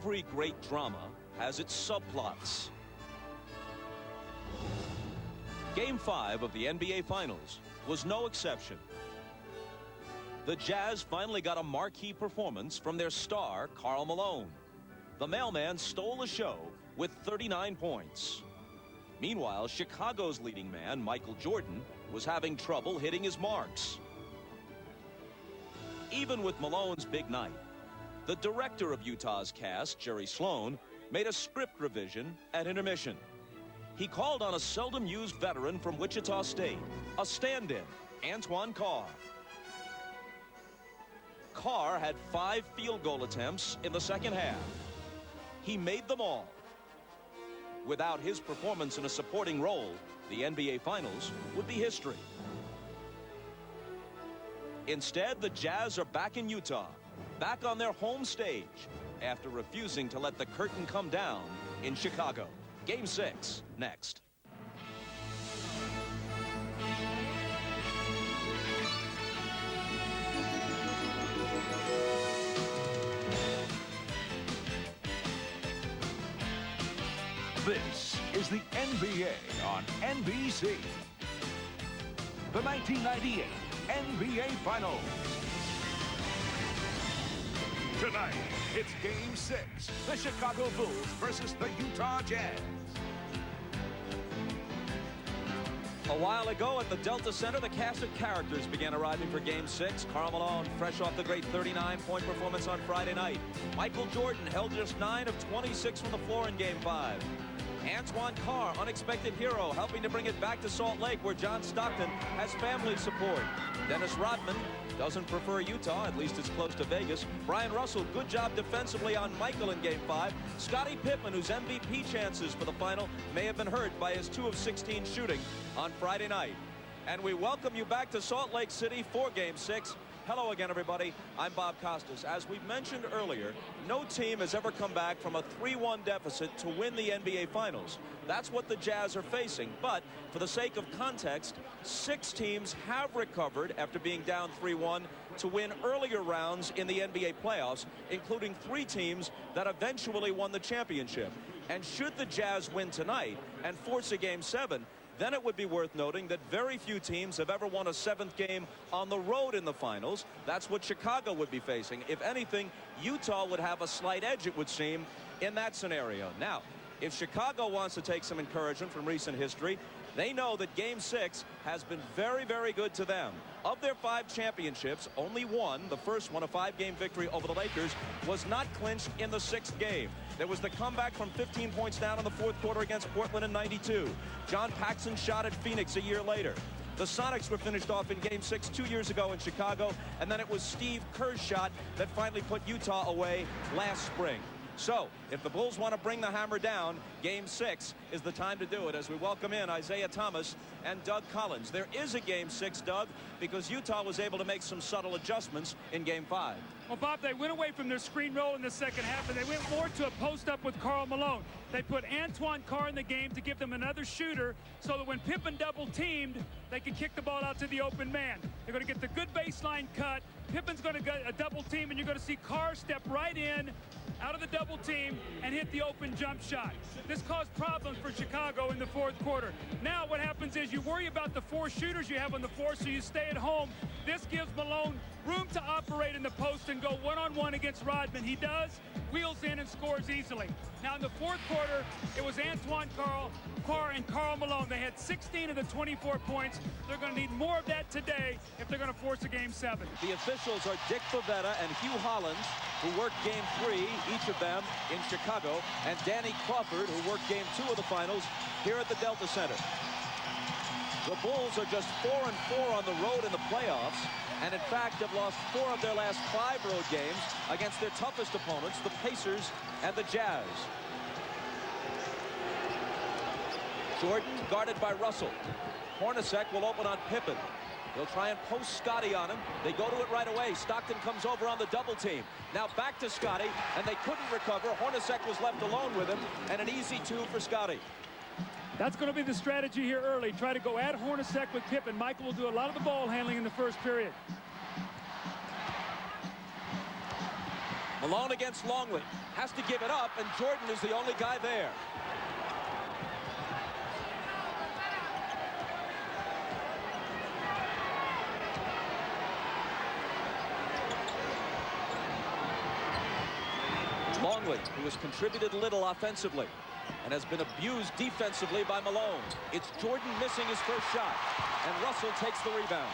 Every great drama has its subplots. Game 5 of the NBA Finals was no exception. The Jazz finally got a marquee performance from their star, Karl Malone. The mailman stole the show with 39 points. Meanwhile, Chicago's leading man, Michael Jordan, was having trouble hitting his marks. Even with Malone's big night, the director of Utah's cast, Jerry Sloan, made a script revision at intermission. He called on a seldom-used veteran from Wichita State, a stand-in, Antoine Carr. Carr had 5 field goal attempts in the second half. He made them all. Without his performance in a supporting role, the NBA Finals would be history. Instead, the Jazz are back in Utah, back on their home stage, after refusing to let the curtain come down in Chicago. Game 6, next. This is the NBA on NBC. The 1998 NBA Finals. Tonight, it's Game 6. The Chicago Bulls versus the Utah Jazz. A while ago at the Delta Center, the cast of characters began arriving for Game 6. Karl Malone, fresh off the great 39-point performance on Friday night. Michael Jordan held just 9 of 26 from the floor in Game 5. Antoine Carr, unexpected hero, helping to bring it back to Salt Lake, where John Stockton has family support. Dennis Rodman doesn't prefer Utah, at least it's close to Vegas. Brian Russell, good job defensively on Michael in Game 5. Scottie Pippen, whose MVP chances for the final may have been hurt by his 2 of 16 shooting on Friday night. And we welcome you back to Salt Lake City for Game 6. Hello again, everybody. I'm Bob Costas. As we mentioned earlier, no team has ever come back from a 3-1 deficit to win the NBA Finals. That's what the Jazz are facing. But for the sake of context, 6 teams have recovered after being down 3-1 to win earlier rounds in the NBA playoffs, including 3 teams that eventually won the championship. And should the Jazz win tonight and force a Game 7, then it would be worth noting that very few teams have ever won a 7th game on the road in the finals. That's what Chicago would be facing. If anything, Utah would have a slight edge, it would seem, in that scenario. Now, if Chicago wants to take some encouragement from recent history, they know that Game 6 has been very, very good to them. Of their 5 championships, only one, the first one, a 5-game victory over the Lakers, was not clinched in the 6th game. There was the comeback from 15 points down in the 4th quarter against Portland in '92. John Paxson shot at Phoenix a year later. The Sonics were finished off in Game 6 2 years ago in Chicago, and then it was Steve Kerr's shot that finally put Utah away last spring. So, if the Bulls want to bring the hammer down, Game 6 is the time to do it as we welcome in Isaiah Thomas and Doug Collins. There is a Game 6, Doug, because Utah was able to make some subtle adjustments in Game 5. Well, Bob, they went away from their screen roll in the second half, and they went more to a post-up with Karl Malone. They put Antoine Carr in the game to give them another shooter so that when Pippen double-teamed, they could kick the ball out to the open man. They're going to get the good baseline cut. Pippen's going to get a double-team, and you're going to see Carr step right in, out of the double team, and hit the open jump shot. This caused problems for Chicago in the 4th quarter. Now what happens is you worry about the 4 shooters you have on the floor, so you stay at home. This gives Malone room to operate in the post and go one-on-one against Rodman. He does, wheels in and scores easily. Now in the 4th quarter, it was Antoine Carr and Karl Malone. They had 16 of the 24 points. They're going to need more of that today if they're going to force a Game 7. The officials are Dick Bavetta and Hugh Hollins, who worked Game 3, each of them in Chicago, and Danny Crawford, who worked Game 2 of the finals here at the Delta Center. The Bulls are just 4-4 on the road in the playoffs, and in fact have lost 4 of their last 5 road games against their toughest opponents, the Pacers and the Jazz. Jordan guarded by Russell. Hornacek will open on Pippen. They'll try and post Scottie on him. They go to it right away. Stockton comes over on the double team. Now back to Scottie, and they couldn't recover. Hornacek was left alone with him, and an easy 2 for Scottie. That's going to be the strategy here early. Try to go at Hornacek with Pippen. Michael will do a lot of the ball handling in the first period. Malone against Longley. Has to give it up, and Jordan is the only guy there. Longley, who has contributed little offensively and has been abused defensively by Malone. It's Jordan missing his first shot, and Russell takes the rebound.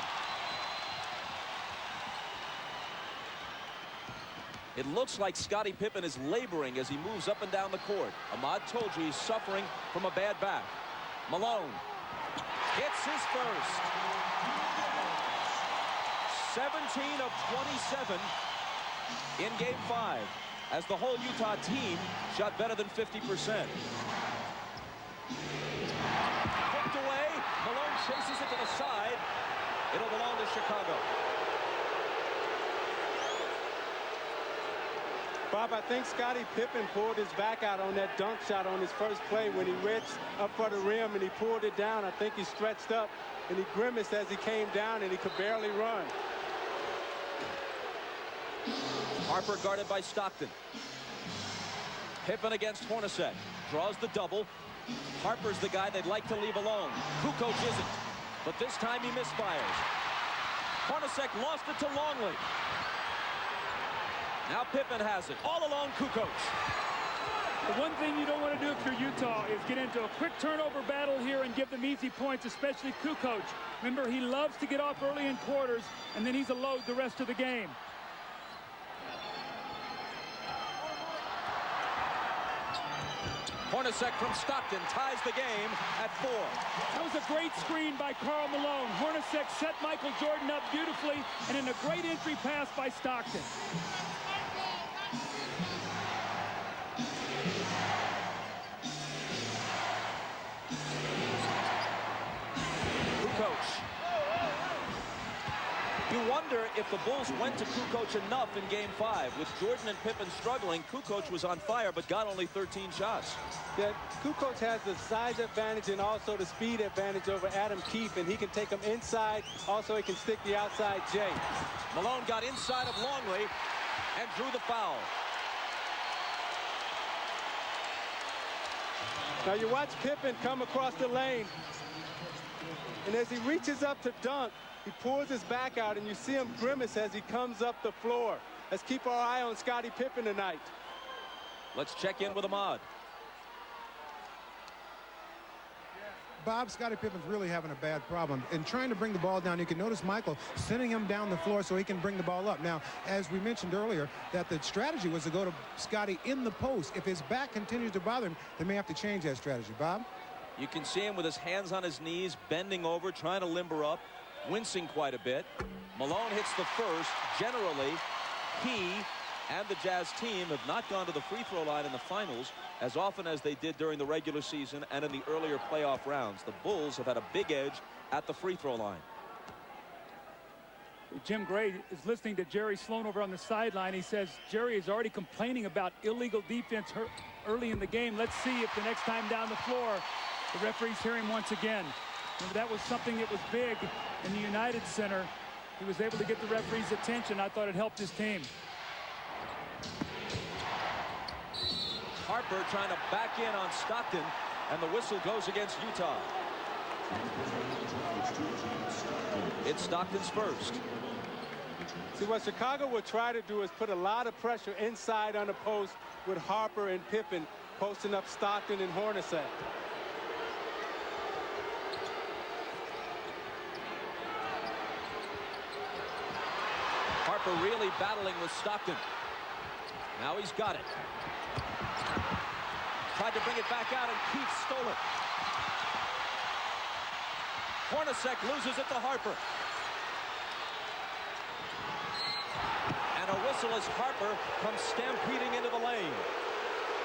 It looks like Scottie Pippen is laboring as he moves up and down the court. Ahmad told you he's suffering from a bad back. Malone hits his first. 17 of 27 in Game 5. As the whole Utah team shot better than 50%. Hooked away. Malone chases it to the side. It'll belong to Chicago. Bob, I think Scottie Pippen pulled his back out on that dunk shot on his first play when he reached up for the rim and he pulled it down. I think he stretched up and he grimaced as he came down and he could barely run. Harper guarded by Stockton. Pippen against Hornacek. Draws the double. Harper's the guy they'd like to leave alone. Kukoc isn't. But this time he misfires. Hornacek lost it to Longley. Now Pippen has it. All alone, Kukoc. The one thing you don't want to do if you're Utah is get into a quick turnover battle here and give them easy points, especially Kukoc. Remember, he loves to get off early in quarters, and then he's a load the rest of the game. Hornacek from Stockton ties the game at 4. That was a great screen by Karl Malone. Hornacek set Michael Jordan up beautifully, and in a great entry pass by Stockton. Kukoc. You wonder if the Bulls went to Kukoc enough in Game 5. With Jordan and Pippen struggling, Kukoc was on fire but got only 13 shots. Yeah, Kukoc has the size advantage and also the speed advantage over Adam Keefe, and he can take him inside. Also, he can stick the outside J. Malone got inside of Longley and drew the foul. Now you watch Pippen come across the lane, and as he reaches up to dunk, he pulls his back out, and you see him grimace as he comes up the floor. Let's keep our eye on Scottie Pippen tonight. Let's check in with Ahmad. Bob, Scottie Pippen's really having a bad problem. In trying to bring the ball down, you can notice Michael sending him down the floor so he can bring the ball up. Now, as we mentioned earlier, that the strategy was to go to Scottie in the post. If his back continues to bother him, they may have to change that strategy. Bob? You can see him with his hands on his knees, bending over, trying to limber up, wincing quite a bit. Malone hits the first. Generally, he and the Jazz team have not gone to the free throw line in the finals as often as they did during the regular season and in the earlier playoff rounds. The Bulls have had a big edge at the free throw line. Jim Gray is listening to Jerry Sloan over on the sideline. He says Jerry is already complaining about illegal defense early in the game. Let's see if the next time down the floor the referees hear him once again. Remember, that was something that was big in the United Center. He was able to get the referee's attention. I thought it helped his team. Harper trying to back in on Stockton, and the whistle goes against Utah. It's Stockton's first. See, what Chicago will try to do is put a lot of pressure inside on the post with Harper and Pippen posting up Stockton and Hornacek. Harper really battling with Stockton. Now he's got it. Tried to bring it back out, and Keith stole it. Hornacek loses it to Harper. And a whistle as Harper comes stampeding into the lane.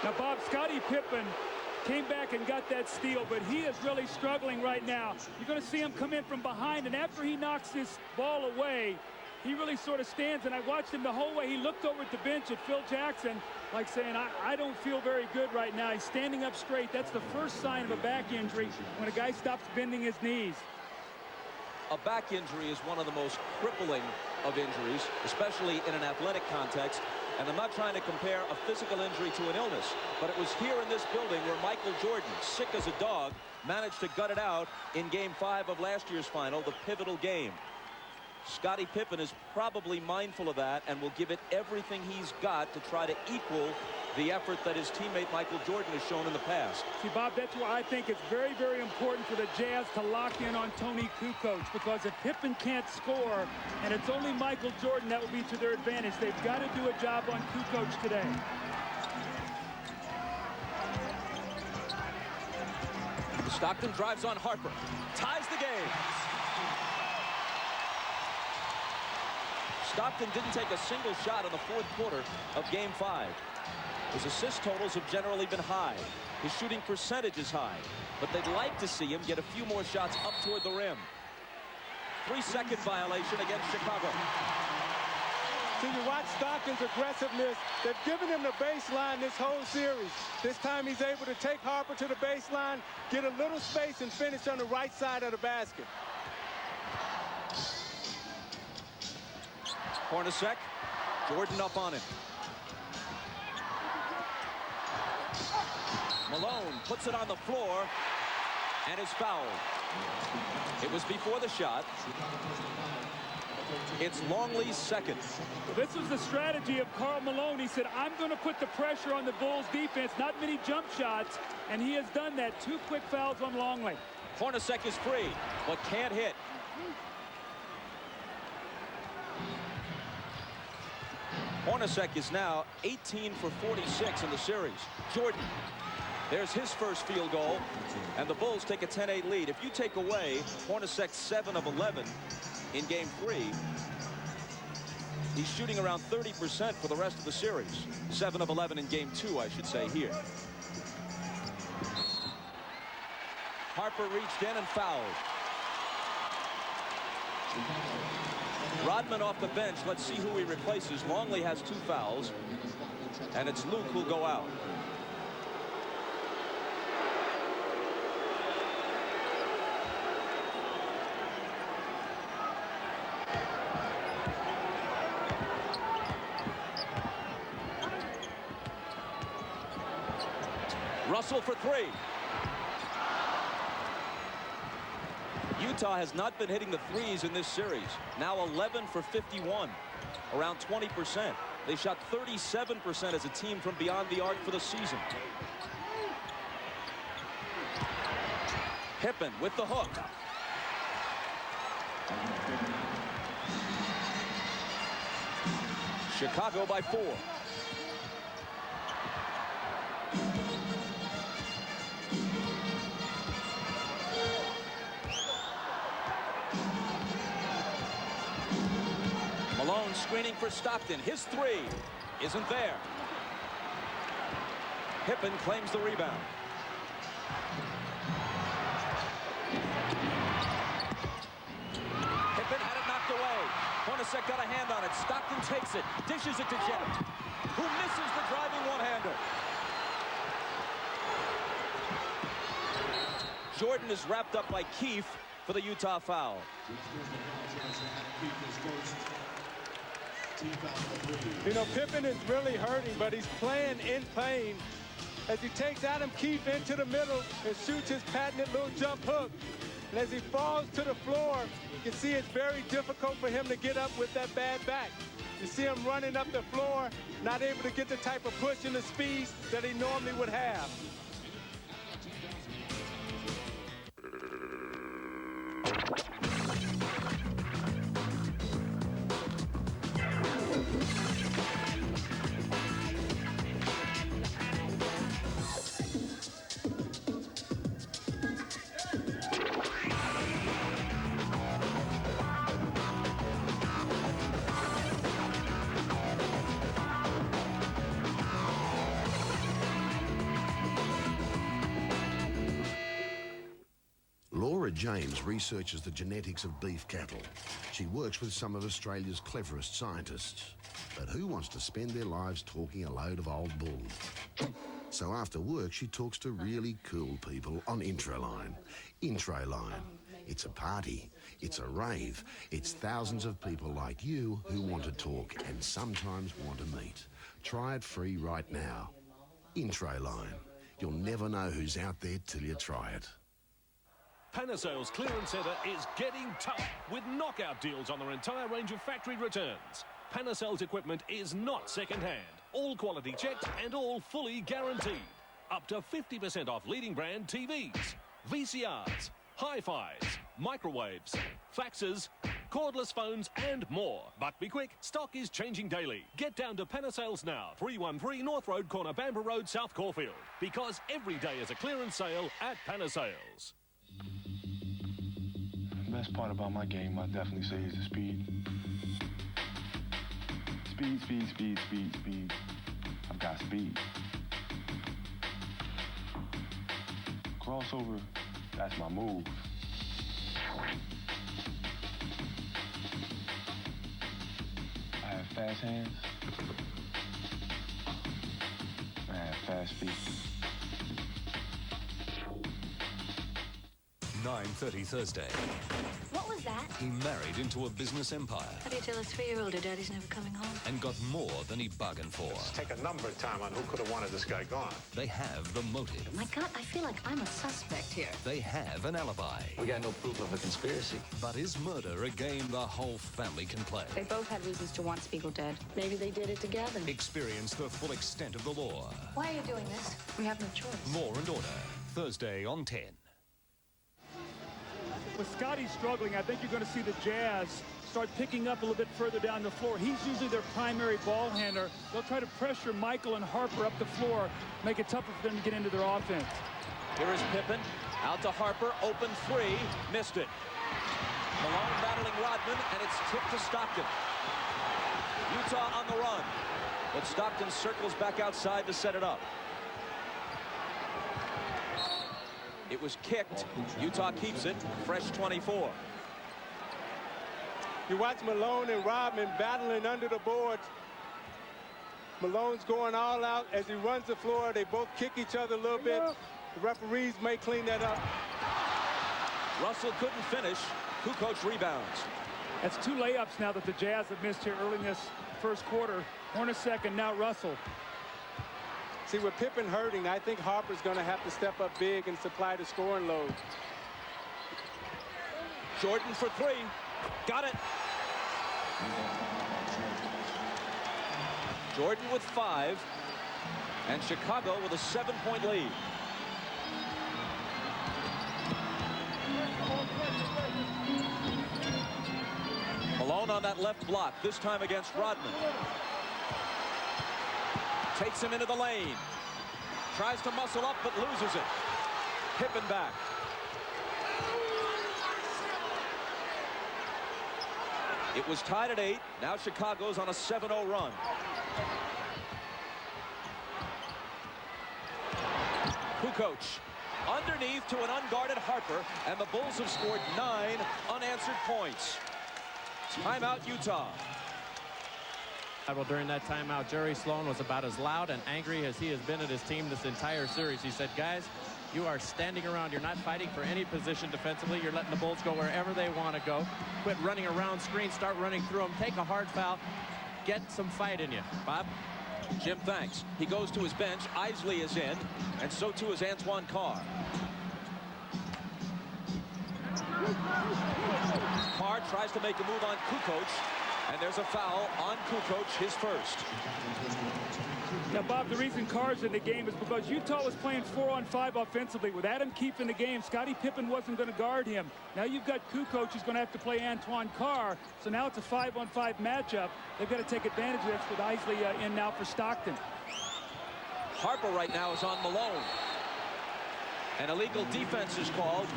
Now, Bob, Scottie Pippen came back and got that steal, but he is really struggling right now. You're going to see him come in from behind, and after he knocks this ball away, he really sort of stands, and I watched him the whole way. He looked over at the bench at Phil Jackson, like saying, I don't feel very good right now. He's standing up straight. That's the first sign of a back injury, when a guy stops bending his knees. A back injury is one of the most crippling of injuries, especially in an athletic context. And I'm not trying to compare a physical injury to an illness, but it was here in this building where Michael Jordan, sick as a dog, managed to gut it out in Game 5 of last year's final, the pivotal game. Scottie Pippen is probably mindful of that and will give it everything he's got to try to equal the effort that his teammate Michael Jordan has shown in the past. See, Bob, that's why I think it's very, very important for the Jazz to lock in on Tony Kukoc, because if Pippen can't score and it's only Michael Jordan, that will be to their advantage. They've got to do a job on Kukoc today. Stockton drives on Harper, ties the game. Stockton didn't take a single shot in the fourth quarter of Game 5. His assist totals have generally been high. His shooting percentage is high, but they'd like to see him get a few more shots up toward the rim. 3-second violation against Chicago. So you watch Stockton's aggressiveness. They've given him the baseline this whole series. This time he's able to take Harper to the baseline, get a little space, and finish on the right side of the basket. Hornacek, Jordan up on him. Malone puts it on the floor and is fouled. It was before the shot. It's Longley's second. Well, this was the strategy of Karl Malone. He said, I'm going to put the pressure on the Bulls defense, not many jump shots, and he has done that. 2 quick fouls on Longley. Hornacek is free, but can't hit. Hornacek is now 18 for 46 in the series. Jordan, there's his first field goal, and the Bulls take a 10-8 lead. If you take away Hornacek's 7 of 11 in Game 3, he's shooting around 30% for the rest of the series. 7 of 11 in Game 2, I should say, here. Harper reached in and fouled. Rodman off the bench. Let's see who he replaces. Longley has 2 fouls, and it's Luke who'll go out. Russell for 3. Utah has not been hitting the threes in this series. Now 11 for 51, around 20%. They shot 37% as a team from beyond the arc for the season. Pippen with the hook. Chicago by 4. Malone screening for Stockton. His 3 isn't there. Pippen claims the rebound. Pippen had it knocked away. Hornacek got a hand on it. Stockton takes it, dishes it to Jet, who misses the driving one-hander. Jordan is wrapped up by Keefe for the Utah foul. You know, Pippen is really hurting, but he's playing in pain as he takes Adam Keefe into the middle and shoots his patented little jump hook. And as he falls to the floor, you can see it's very difficult for him to get up with that bad back. You see him running up the floor, not able to get the type of push and the speed that he normally would have. Laura James researches the genetics of beef cattle. She works with some of Australia's cleverest scientists. But who wants to spend their lives talking a load of old bull? So after work, she talks to really cool people on Introline. Introline. It's a party. It's a rave. It's thousands of people like you who want to talk and sometimes want to meet. Try it free right now. Intro Line. You'll never know who's out there till you try it. Panasales Clearance Centre is getting tough with knockout deals on their entire range of factory returns. Panasales equipment is not second-hand. All quality checked and all fully guaranteed. Up to 50% off leading brand TVs, VCRs, hi-fis, microwaves, faxes, cordless phones and more. But be quick, stock is changing daily. Get down to Panasales now, 313 North Road Corner, Bamboo Road, South Caulfield. Because every day is a clearance sale at Panasales. The best part about my game, I definitely say, is the speed. Speed, speed, speed, speed, speed. I've got speed. Crossover, that's my move. I have fast hands. I have fast feet. 9:30 Thursday. What was that? He married into a business empire How do you tell a 3-year-old her daddy's never coming home? and got more than he bargained for. Take a number of time on who could have wanted this guy gone. They have the motive. My God, I feel like I'm a suspect here. They have an alibi. We got no proof of a conspiracy. But is murder a game the whole family can play? They both had reasons to want Spiegel dead. Maybe they did it together. Experience the full extent of the law. Why are you doing this? We have no choice. Law and Order, Thursday on 10. With Scotty struggling, I think you're going to see the Jazz start picking up a little bit further down the floor. He's usually their primary ball handler. They'll try to pressure Michael and Harper up the floor, make it tougher for them to get into their offense. Here is Pippen. Out to Harper. Open three. Missed it. Malone battling Rodman, and it's tipped to Stockton. Utah on the run. But Stockton circles back outside to set it up. It was kicked. Utah keeps it. Fresh 24. You watch Malone and Rodman battling under the boards. Malone's going all out as he runs the floor. They both kick each other a little bit. The referees may clean that up. Russell couldn't finish. Kukoc rebounds. That's 2 layups now that the Jazz have missed here early in this first quarter. Hornacek and now Russell. See, with Pippen hurting, I think Harper's going to have to step up big and supply the scoring load. Jordan for 3. Got it. Jordan with 5. And Chicago with a 7-point lead. Malone on that left block, this time against Rodman. Takes him into the lane. Tries to muscle up, but loses it. Pippen back. It was tied at 8. Now Chicago's on a 7-0 run. Kukoc underneath to an unguarded Harper, and the Bulls have scored 9 unanswered points. Timeout, Utah. Well, during that timeout, Jerry Sloan was about as loud and angry as he has been at his team this entire series. He said, guys, you are standing around. You're not fighting for any position defensively. You're letting the Bulls go wherever they want to go. Quit running around screens. Start running through them. Take a hard foul. Get some fight in you. Bob? Jim thanks. He goes to his bench. Isley is in, and so too is Antoine Carr. Carr tries to make a move on Kukoc, and there's a foul on Kukoc, his first. Now, Bob, the reason Carr's in the game is because Utah was playing 4-on-5 offensively. With Adam Keefe in the game, Scottie Pippen wasn't going to guard him. Now you've got Kukoc who's going to have to play Antoine Carr. So now it's a 5-on-5 matchup. They've got to take advantage of this with Isley in now for Stockton. Harper right now is on Malone. An illegal defense is called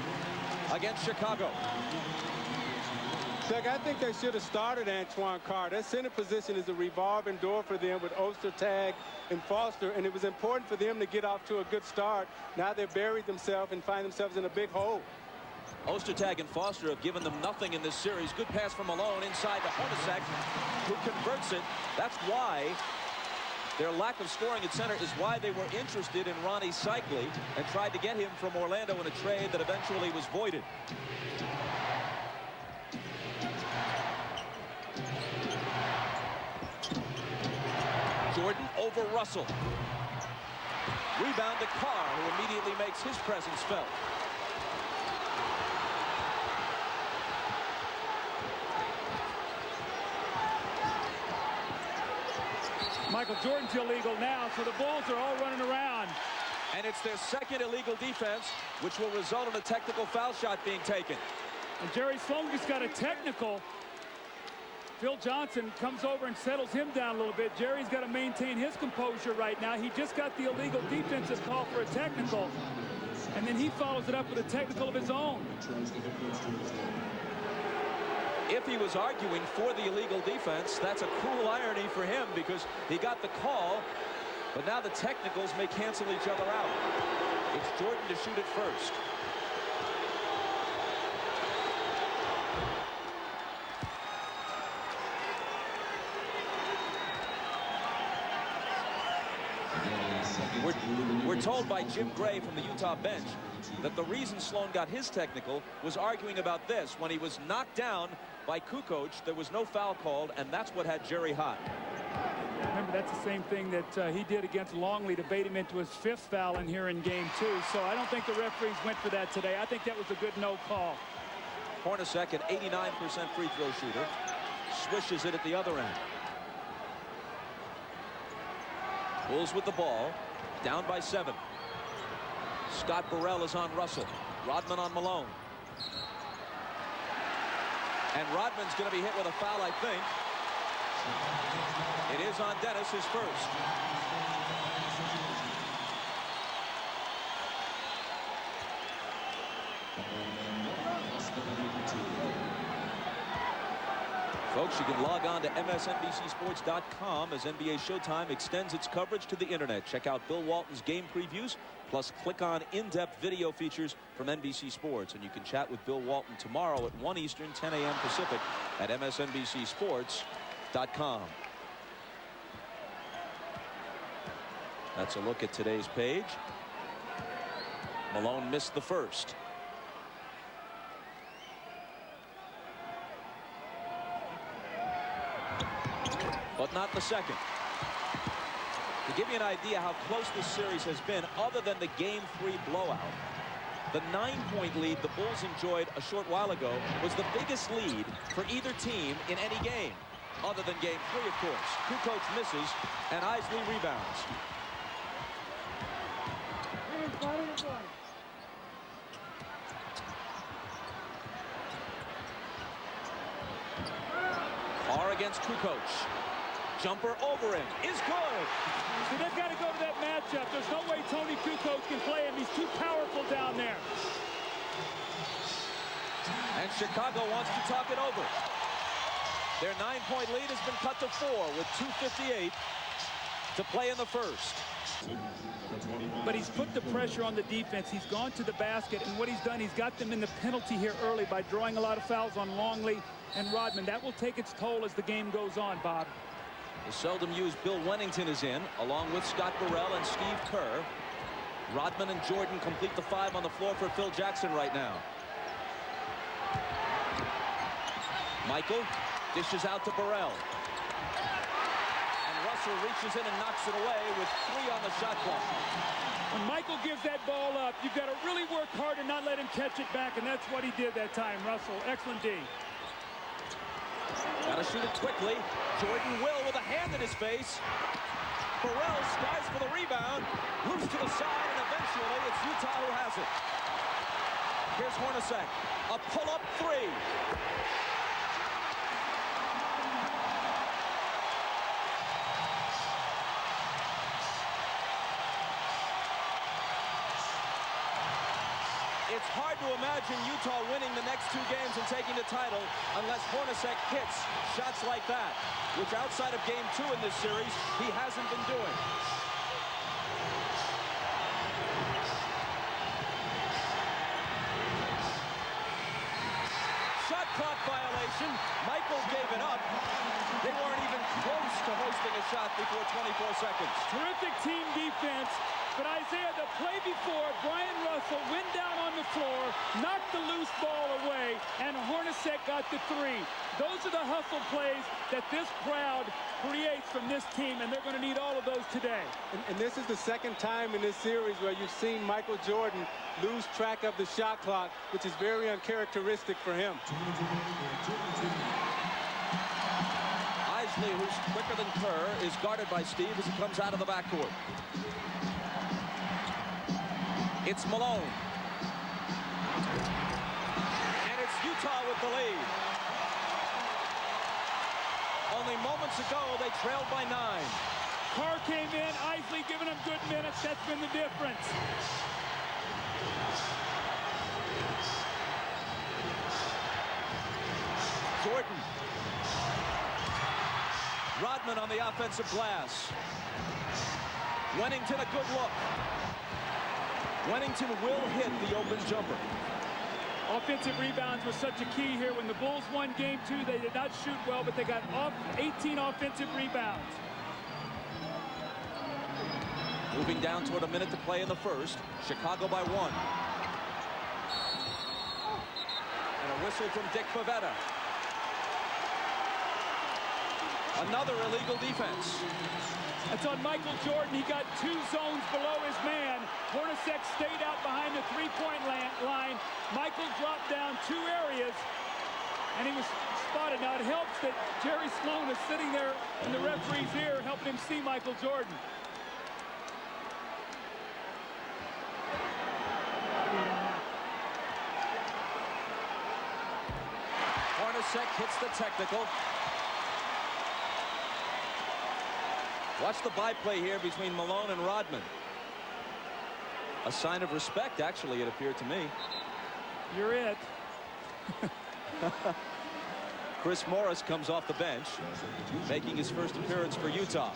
against Chicago. Doug, I think they should have started Antoine Carr. That center position is a revolving door for them with Ostertag and Foster, and it was important for them to get off to a good start. Now they've buried themselves and find themselves in a big hole. Ostertag and Foster have given them nothing in this series. Good pass from Malone inside to Hornacek, who converts it. That's why their lack of scoring at center is why they were interested in Ronnie Cycli and tried to get him from Orlando in a trade that eventually was voided. Jordan over Russell. Rebound to Carr, who immediately makes his presence felt. Michael Jordan's illegal now, so the Bulls are all running around. And it's their second illegal defense, which will result in a technical foul shot being taken. And Jerry Sloan just got a technical. Phil Johnson comes over and settles him down a little bit. Jerry's got to maintain his composure right now. He just got the illegal defensive call for a technical, and then he follows it up with a technical of his own. If he was arguing for the illegal defense, that's a cruel irony for him because he got the call, but now the technicals may cancel each other out. It's Jordan to shoot it first. We're told by Jim Gray from the Utah bench that the reason Sloan got his technical was arguing about this. When he was knocked down by Kukoc, there was no foul called, and that's what had Jerry hot. Remember, that's the same thing that he did against Longley to bait him into his 5th foul in here in game 2. So I don't think the referees went for that today. I think that was a good no call. Hornacek, an 89% free throw shooter, swishes it at the other end. Bulls with the ball, down by 7. Scott Burrell is on Russell. Rodman on Malone. And Rodman's going to be hit with a foul, I think. It is on Dennis, his first. Folks, you can log on to MSNBCSports.com as NBA Showtime extends its coverage to the internet. Check out Bill Walton's game previews, plus click on in-depth video features from NBC Sports. And you can chat with Bill Walton tomorrow at 1 Eastern, 10 a.m. Pacific at MSNBCSports.com. That's a look at today's page. Malone missed the first. But not the second. To give you an idea how close this series has been, other than the Game 3 blowout, the 9-point lead the Bulls enjoyed a short while ago was the biggest lead for either team in any game, other than Game 3, of course. Kukoc misses, and Isley rebounds. Carr against Kukoc. Jumper over him is good. So they've got to go to that matchup. There's no way Tony Kukoc can play him. He's too powerful down there. And Chicago wants to talk it over. Their 9-point lead has been cut to 4 with 2:58 to play in the first. But he's put the pressure on the defense. He's gone to the basket, and what he's done, he's got them in the penalty here early by drawing a lot of fouls on Longley and Rodman. That will take its toll as the game goes on, Bob. The seldom used Bill Wennington is in, along with Scott Burrell and Steve Kerr. Rodman and Jordan complete the 5 on the floor for Phil Jackson right now. Michael dishes out to Burrell. And Russell reaches in and knocks it away with 3 on the shot clock. When Michael gives that ball up, you've got to really work hard and not let him catch it back, and that's what he did that time. Russell, excellent D. Got to shoot it quickly. Jordan will with a hand in his face. Burrell skies for the rebound. Loose to the side, and eventually it's Utah who has it. Here's Hornacek. A pull-up 3. It's hard to imagine Utah winning the next 2 games and taking the title unless Hornacek hits shots like that, which outside of Game 2 in this series, he hasn't been doing. Shot clock violation. Michael gave it up. They weren't even close to hosting a shot before 24 seconds. Terrific team defense. But Isaiah, the play before, Brian Russell went down on the floor, knocked the loose ball away, and Hornacek got the three. Those are the hustle plays that this crowd creates from this team, and they're going to need all of those today. And this is the second time in this series where you've seen Michael Jordan lose track of the shot clock, which is very uncharacteristic for him. Isley, who's quicker than Kerr, is guarded by Steve as he comes out of the backcourt. It's Malone. And it's Utah with the lead. Only moments ago, they trailed by 9. Carr came in, Isley giving him good minutes. That's been the difference. Jordan. Rodman on the offensive glass. Wennington a good look. Wennington will hit the open jumper. Offensive rebounds were such a key here. When the Bulls won Game 2, they did not shoot well, but they got 18 offensive rebounds. Moving down toward a minute to play in the first. Chicago by 1. And a whistle from Dick Pavetta. Another illegal defense. That's on Michael Jordan. He got 2 zones below his man. Hornacek stayed out behind the three-point line. Michael dropped down 2 areas, and he was spotted. Now, it helps that Jerry Sloan is sitting there in the referee's ear, helping him see Michael Jordan. Hornacek hits the technical. Watch the byplay here between Malone and Rodman. A sign of respect, actually, it appeared to me. You're it. Chris Morris comes off the bench, making his first appearance for Utah.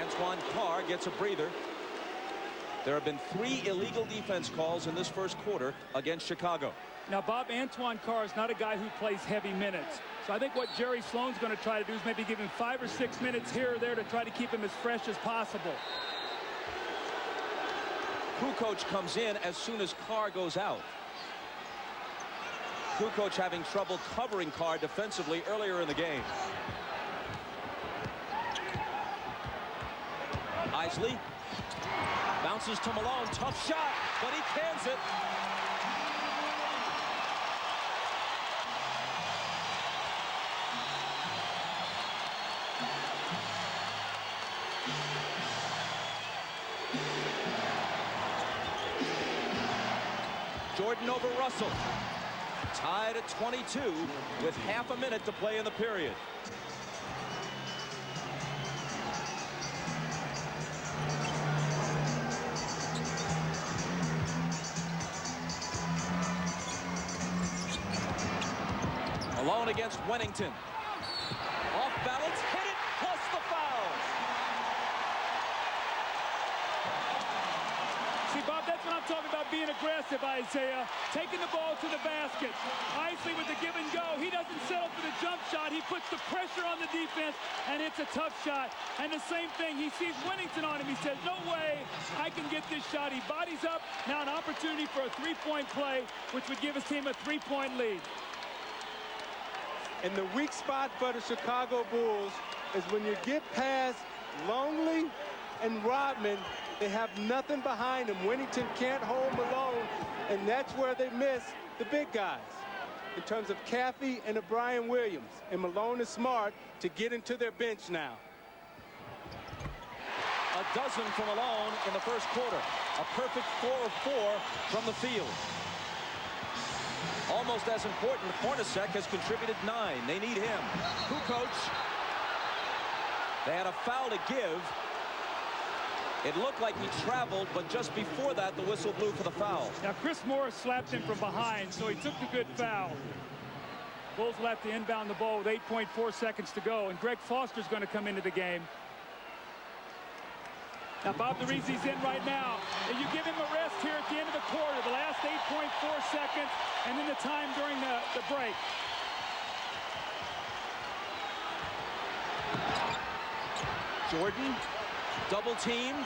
Antoine Carr gets a breather. There have been 3 illegal defense calls in this first quarter against Chicago. Now, Bob, Antoine Carr is not a guy who plays heavy minutes. So I think what Jerry Sloan's going to try to do is maybe give him 5 or 6 minutes here or there to try to keep him as fresh as possible. Kukoc comes in as soon as Carr goes out. Kukoc having trouble covering Carr defensively earlier in the game. Isley bounces to Malone. Tough shot, but he cans it. Jordan over Russell. Tied at 22 with half a minute to play in the period. Malone against Wennington. Off balance, hit it, plus the foul. See, Bob, that's what I'm talking about, being aggressive, Isaiah. Taking the ball to the basket. Isley with the give and go. He doesn't settle for the jump shot. He puts the pressure on the defense, and it's a tough shot. And the same thing, he sees Wennington on him. He says, no way I can get this shot. He bodies up. Now an opportunity for a three-point play, which would give his team a 3-point lead. And the weak spot for the Chicago Bulls is when you get past Longley and Rodman, they have nothing behind them. Wennington can't hold Malone, and that's where they miss the big guys in terms of Caffey and Brian Williams. And Malone is smart to get into their bench now. A dozen from Malone in the first quarter. A perfect 4 of 4 from the field. Almost as important, Hornacek has contributed 9. They need him. Kukoc. They had a foul to give. It looked like he traveled, but just before that, the whistle blew for the foul. Now, Chris Morris slapped him from behind, so he took the good foul. Bulls will have to inbound the ball with 8.4 seconds to go, and Greg Foster's going to come into the game. Now, Bob DeRisi's in right now. And you give him a rest here at the end of the quarter, the last 8.4 seconds, and then the time during the break. Jordan Double teamed,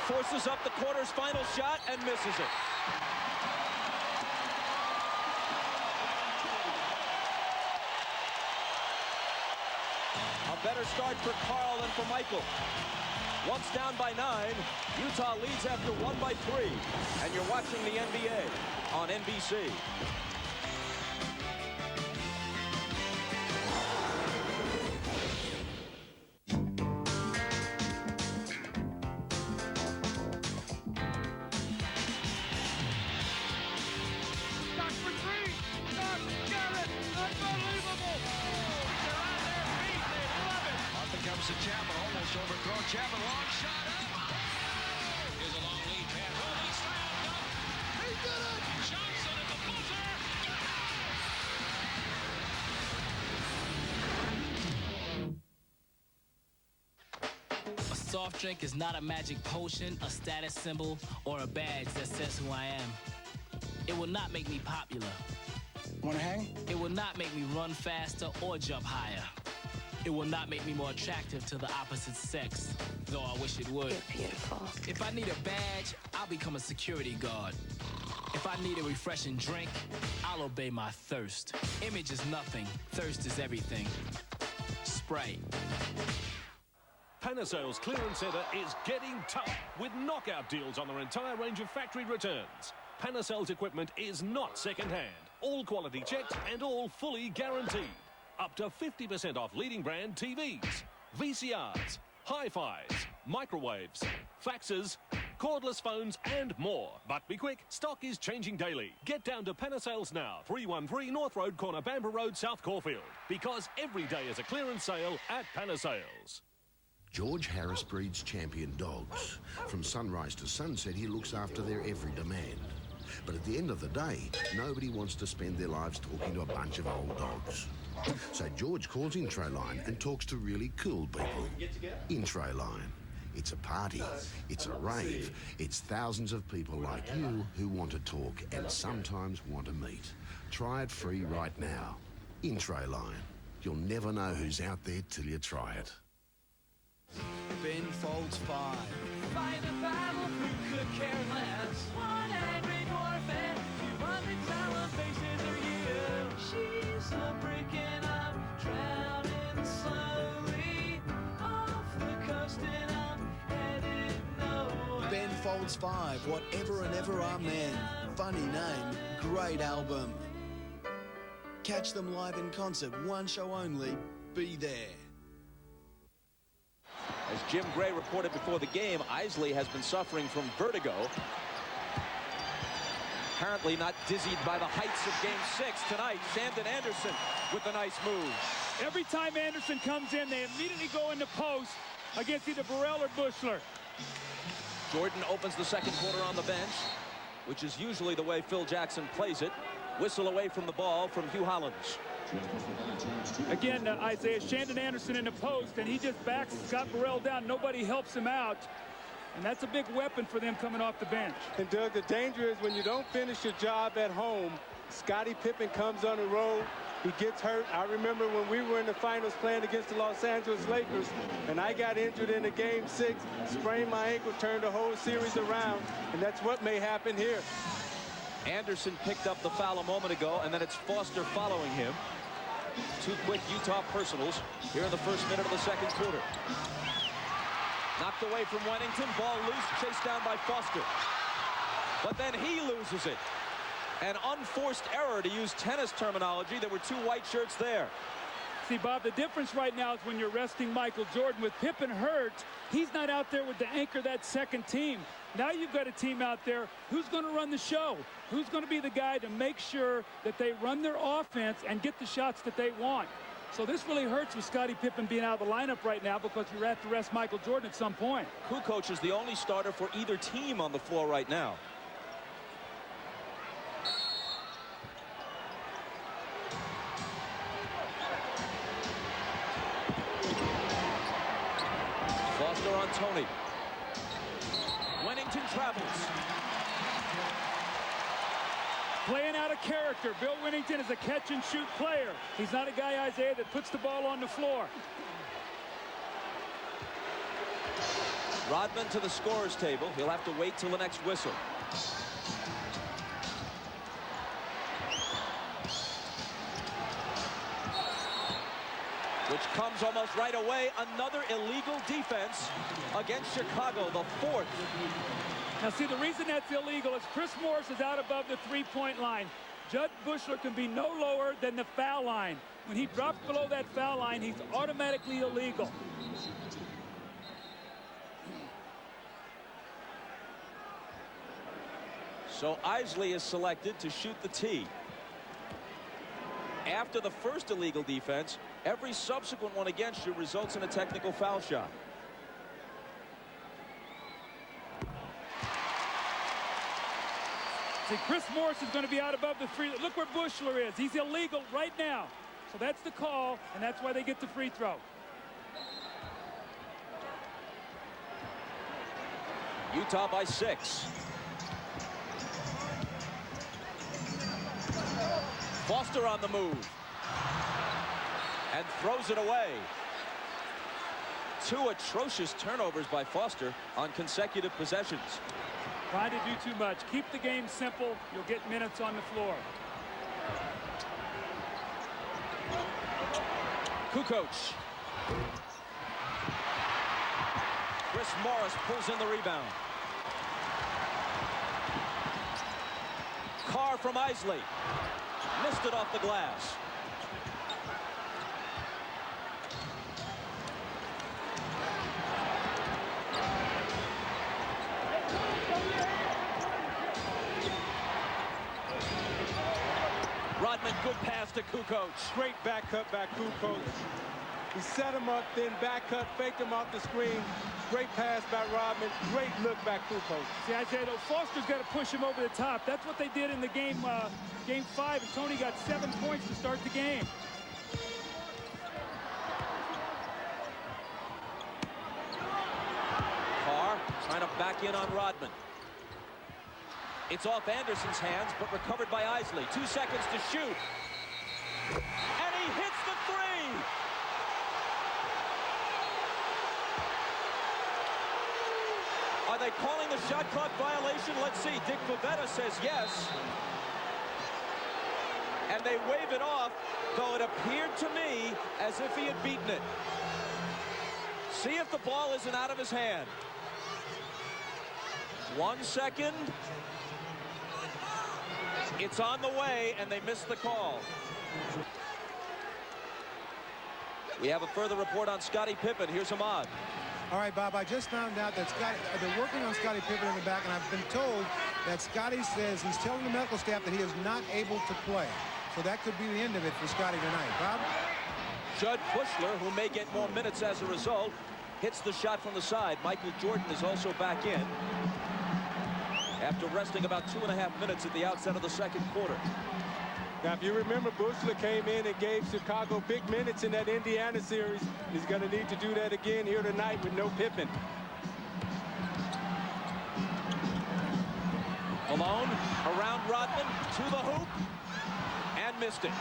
forces up the quarter's final shot and misses it. A better start for Carl than for Michael. Once down by 9, Utah leads after 1 by 3. And you're watching the NBA on NBC. Chapman almost overthrown. Chapman, long shot up. Here's a long lead pass. Oh, he slammed up. He did it. Johnson at the buzzer. A soft drink is not a magic potion, a status symbol, or a badge that says who I am. It will not make me popular. Want to hang? It will not make me run faster or jump higher. It will not make me more attractive to the opposite sex, though I wish it would. You're beautiful. If I need a badge, I'll become a security guard. If I need a refreshing drink, I'll obey my thirst. Image is nothing. Thirst is everything. Sprite. Panasales Clearance Center is getting tough with knockout deals on their entire range of factory returns. Panasales equipment is not second-hand. All quality checked and all fully guaranteed. Up to 50% off leading brand TVs, VCRs, hi-fis, microwaves, faxes, cordless phones, and more. But be quick, stock is changing daily. Get down to Panasales now, 313 North Road, corner Bamboo Road, South Caulfield. Because every day is a clearance sale at Panasales. George Harris breeds champion dogs. From sunrise to sunset, he looks after their every demand. But at the end of the day, nobody wants to spend their lives talking to a bunch of old dogs. So George calls Introline and talks to really cool people. Introline. It's a party. It's a rave. It's thousands of people like you who want to talk and sometimes want to meet. Try it free right now. Introline. You'll never know who's out there till you try it. Ben Folds 5. Fight a battle, who could care less? One angry orphan, 200 talent faces her you. She's a breaking up, drowning slowly off the coast, and I'm headed nowhere. Ben Folds 5, Whatever and Ever Are Men. Funny name, great album. Catch them live in concert, one show only. Be there. As Jim Gray reported before the game, Isley has been suffering from vertigo. Apparently not dizzied by the heights of Game 6 tonight. Shandon Anderson with a nice move. Every time Anderson comes in, they immediately go into post against either Burrell or Bushler. Jordan opens the second quarter on the bench, which is usually the way Phil Jackson plays it. Whistle away from the ball from Hugh Hollins. Again, Isaiah, Shandon Anderson in the post, and he just backs Scott Burrell down. Nobody helps him out. And that's a big weapon for them coming off the bench. And Doug, the danger is when you don't finish your job at home, Scottie Pippen comes on the road, he gets hurt. I remember when we were in the finals playing against the Los Angeles Lakers, and I got injured in the Game 6, sprained my ankle, turned the whole series around, and that's what may happen here. Anderson picked up the foul a moment ago, and then it's Foster following him. Two quick Utah personals here in the first minute of the second quarter. Knocked away from Wennington, ball loose, chased down by Foster. But then he loses it. An unforced error, to use tennis terminology. There were two white shirts there. See, Bob, the difference right now is when you're resting Michael Jordan. With Pippen hurt, he's not out there with the anchor that second team. Now you've got a team out there who's going to run the show. Who's going to be the guy to make sure that they run their offense and get the shots that they want. So this really hurts with Scottie Pippen being out of the lineup right now because you have to rest Michael Jordan at some point. Kukoc is the only starter for either team on the floor right now. Foster on Tony. Wennington travels. Playing out of character. Bill Wennington is a catch-and-shoot player. He's not a guy, Isaiah, that puts the ball on the floor. Rodman to the scorer's table. He'll have to wait till the next whistle. Which comes almost right away. Another illegal defense against Chicago, the fourth. Now, see, the reason that's illegal is Chris Morris is out above the three-point line. Jud Buechler can be no lower than the foul line. When he drops below that foul line, he's automatically illegal. So Isley is selected to shoot the tee. After the first illegal defense, every subsequent one against you results in a technical foul shot. See, Chris Morris is going to be out above the three. Look where Buechler is. He's illegal right now. So that's the call, and that's why they get the free throw. Utah by 6. Foster on the move. And throws it away. 2 atrocious turnovers by Foster on consecutive possessions. Trying to do too much. Keep the game simple. You'll get minutes on the floor. Kukoc. Chris Morris pulls in the rebound. Carr from Isley. Missed it off the glass. Rodman, good pass to Kukoc. Great back cut by Kukoc. He set him up, then back cut, faked him off the screen. Great pass by Rodman. Great look by Kukoc. See, I say, though, Foster's got to push him over the top. That's what they did in the game 5, and Tony got 7 points to start the game. Carr trying to back in on Rodman. It's off Anderson's hands, but recovered by Isley. 2 seconds to shoot. And he hits the three. Are they calling the shot clock violation? Let's see. Dick Pavetta says yes. And they wave it off, though it appeared to me as if he had beaten it. See if the ball isn't out of his hand. 1 second. It's on the way, and they missed the call. We have a further report on Scottie Pippen. Here's Ahmad. All right, Bob, I just found out that they're working on Scottie Pippen in the back, and I've been told that Scottie says he's telling the medical staff that he is not able to play. So that could be the end of it for Scottie tonight. Bob? Jud Buechler, who may get more minutes as a result, hits the shot from the side. Michael Jordan is also back in after resting about 2.5 minutes at the outset of the second quarter. Now, if you remember, Buechler came in and gave Chicago big minutes in that Indiana series. He's going to need to do that again here tonight with no Pippen. Malone around Rodman to the hoop and missed it.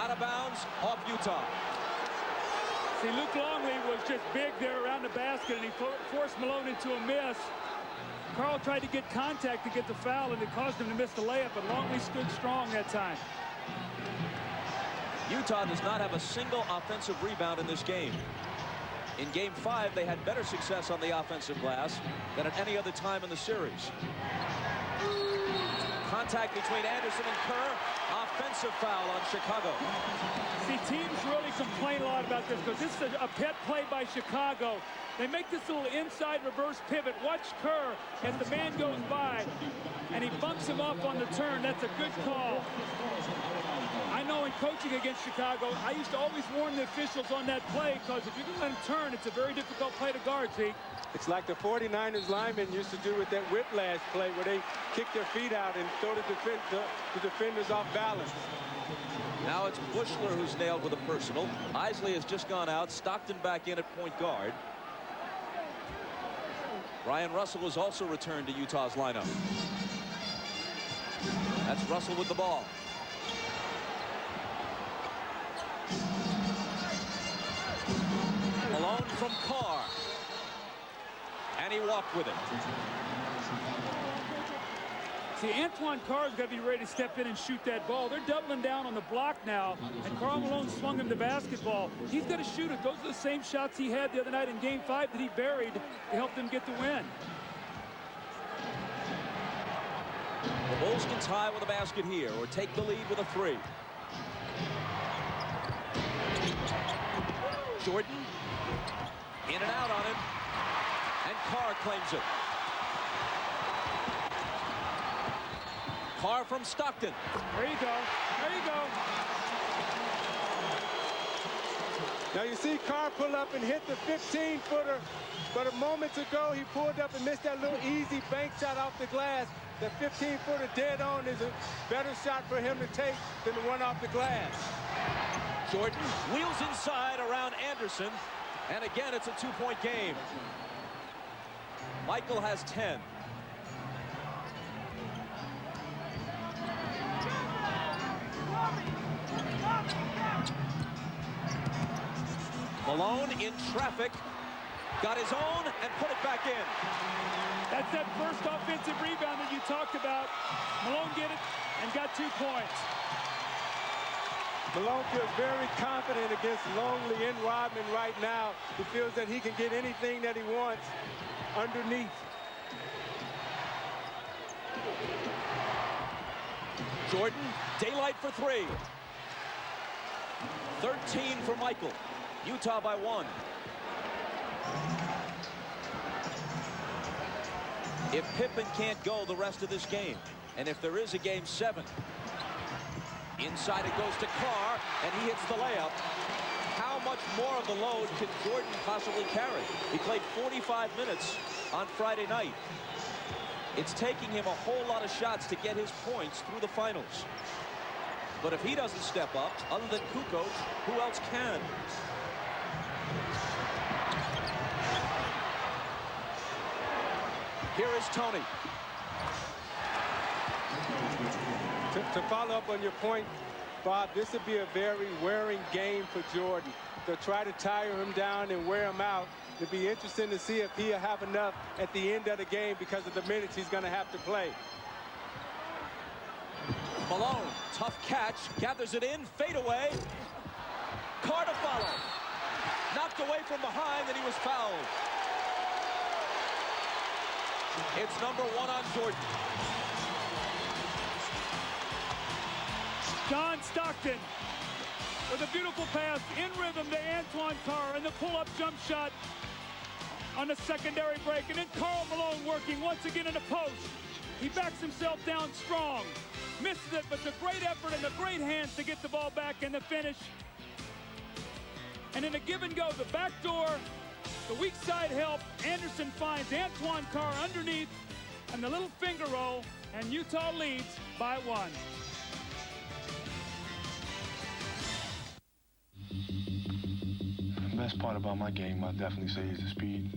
Out of bounds off Utah. See, Luke Longley was just big there around the basket, and he forced Malone into a miss. Carl tried to get contact to get the foul, and it caused him to miss the layup, but Longley stood strong that time. Utah does not have a single offensive rebound in this game. In Game 5, they had better success on the offensive glass than at any other time in the series. Contact between Anderson and Kerr. Offensive foul on Chicago. See, teams really complain a lot about this because this is a pet play by Chicago. They make this little inside reverse pivot. Watch Kerr as the man goes by, and he bumps him up on the turn. That's a good call. I know in coaching against Chicago, I used to always warn the officials on that play because if you can let him turn, it's a very difficult play to guard, Zeke. It's like the 49ers linemen used to do with that whiplash play where they kick their feet out and throw the defenders off balance. Now it's Buechler who's nailed with a personal. Isley has just gone out. Stockton back in at point guard. Brian Russell has also returned to Utah's lineup. That's Russell with the ball. Malone from Carr. And he walked with it. See, Antoine Carr's got to be ready to step in and shoot that ball. They're doubling down on the block now, and Karl Malone swung him the basketball. He's got to shoot it. Those are the same shots he had the other night in Game 5 that he buried to help them get the win. The Bulls can tie with a basket here or take the lead with a 3. Jordan in and out on him, and Carr claims it. Carr from Stockton. There you go. There you go. Now you see Carr pull up and hit the 15-footer, but a moment ago he pulled up and missed that little easy bank shot off the glass. The 15-footer dead on is a better shot for him to take than the one off the glass. Jordan wheels inside around Anderson, and again it's a 2-point game. Michael has 10. Malone in traffic, got his own and put it back in. That's that first offensive rebound that you talked about. Malone get it and got 2 points. Malone feels very confident against Longley and Rodman right now. He feels that he can get anything that he wants underneath. Jordan, daylight for 3. 13 for Michael. Utah by 1. If Pippen can't go the rest of this game, and if there is a Game 7, inside it goes to Carr, and he hits the layup. How much more of the load can Jordan possibly carry? He played 45 minutes on Friday night. It's taking him a whole lot of shots to get his points through the finals. But if he doesn't step up, other than Kukoc, who else can? Here is Tony. To follow up on your point, Bob, this would be a very wearing game for Jordan. To try to tire him down and wear him out. It'd be interesting to see if he'll have enough at the end of the game because of the minutes he's going to have to play. Malone, tough catch, gathers it in, fade away. Carr to follow. Knocked away from behind, and he was fouled. It's number 1 on Jordan. John Stockton with a beautiful pass in rhythm to Antoine Carr, and the pull-up jump shot on the secondary break. And then Karl Malone working once again in the post. He backs himself down strong. Misses it, but the great effort and the great hands to get the ball back and the finish. And in a give and go, the back door, the weak side help. Anderson finds Antoine Carr underneath, and the little finger roll, and Utah leads by 1. The best part about my game, I definitely say, is the speed.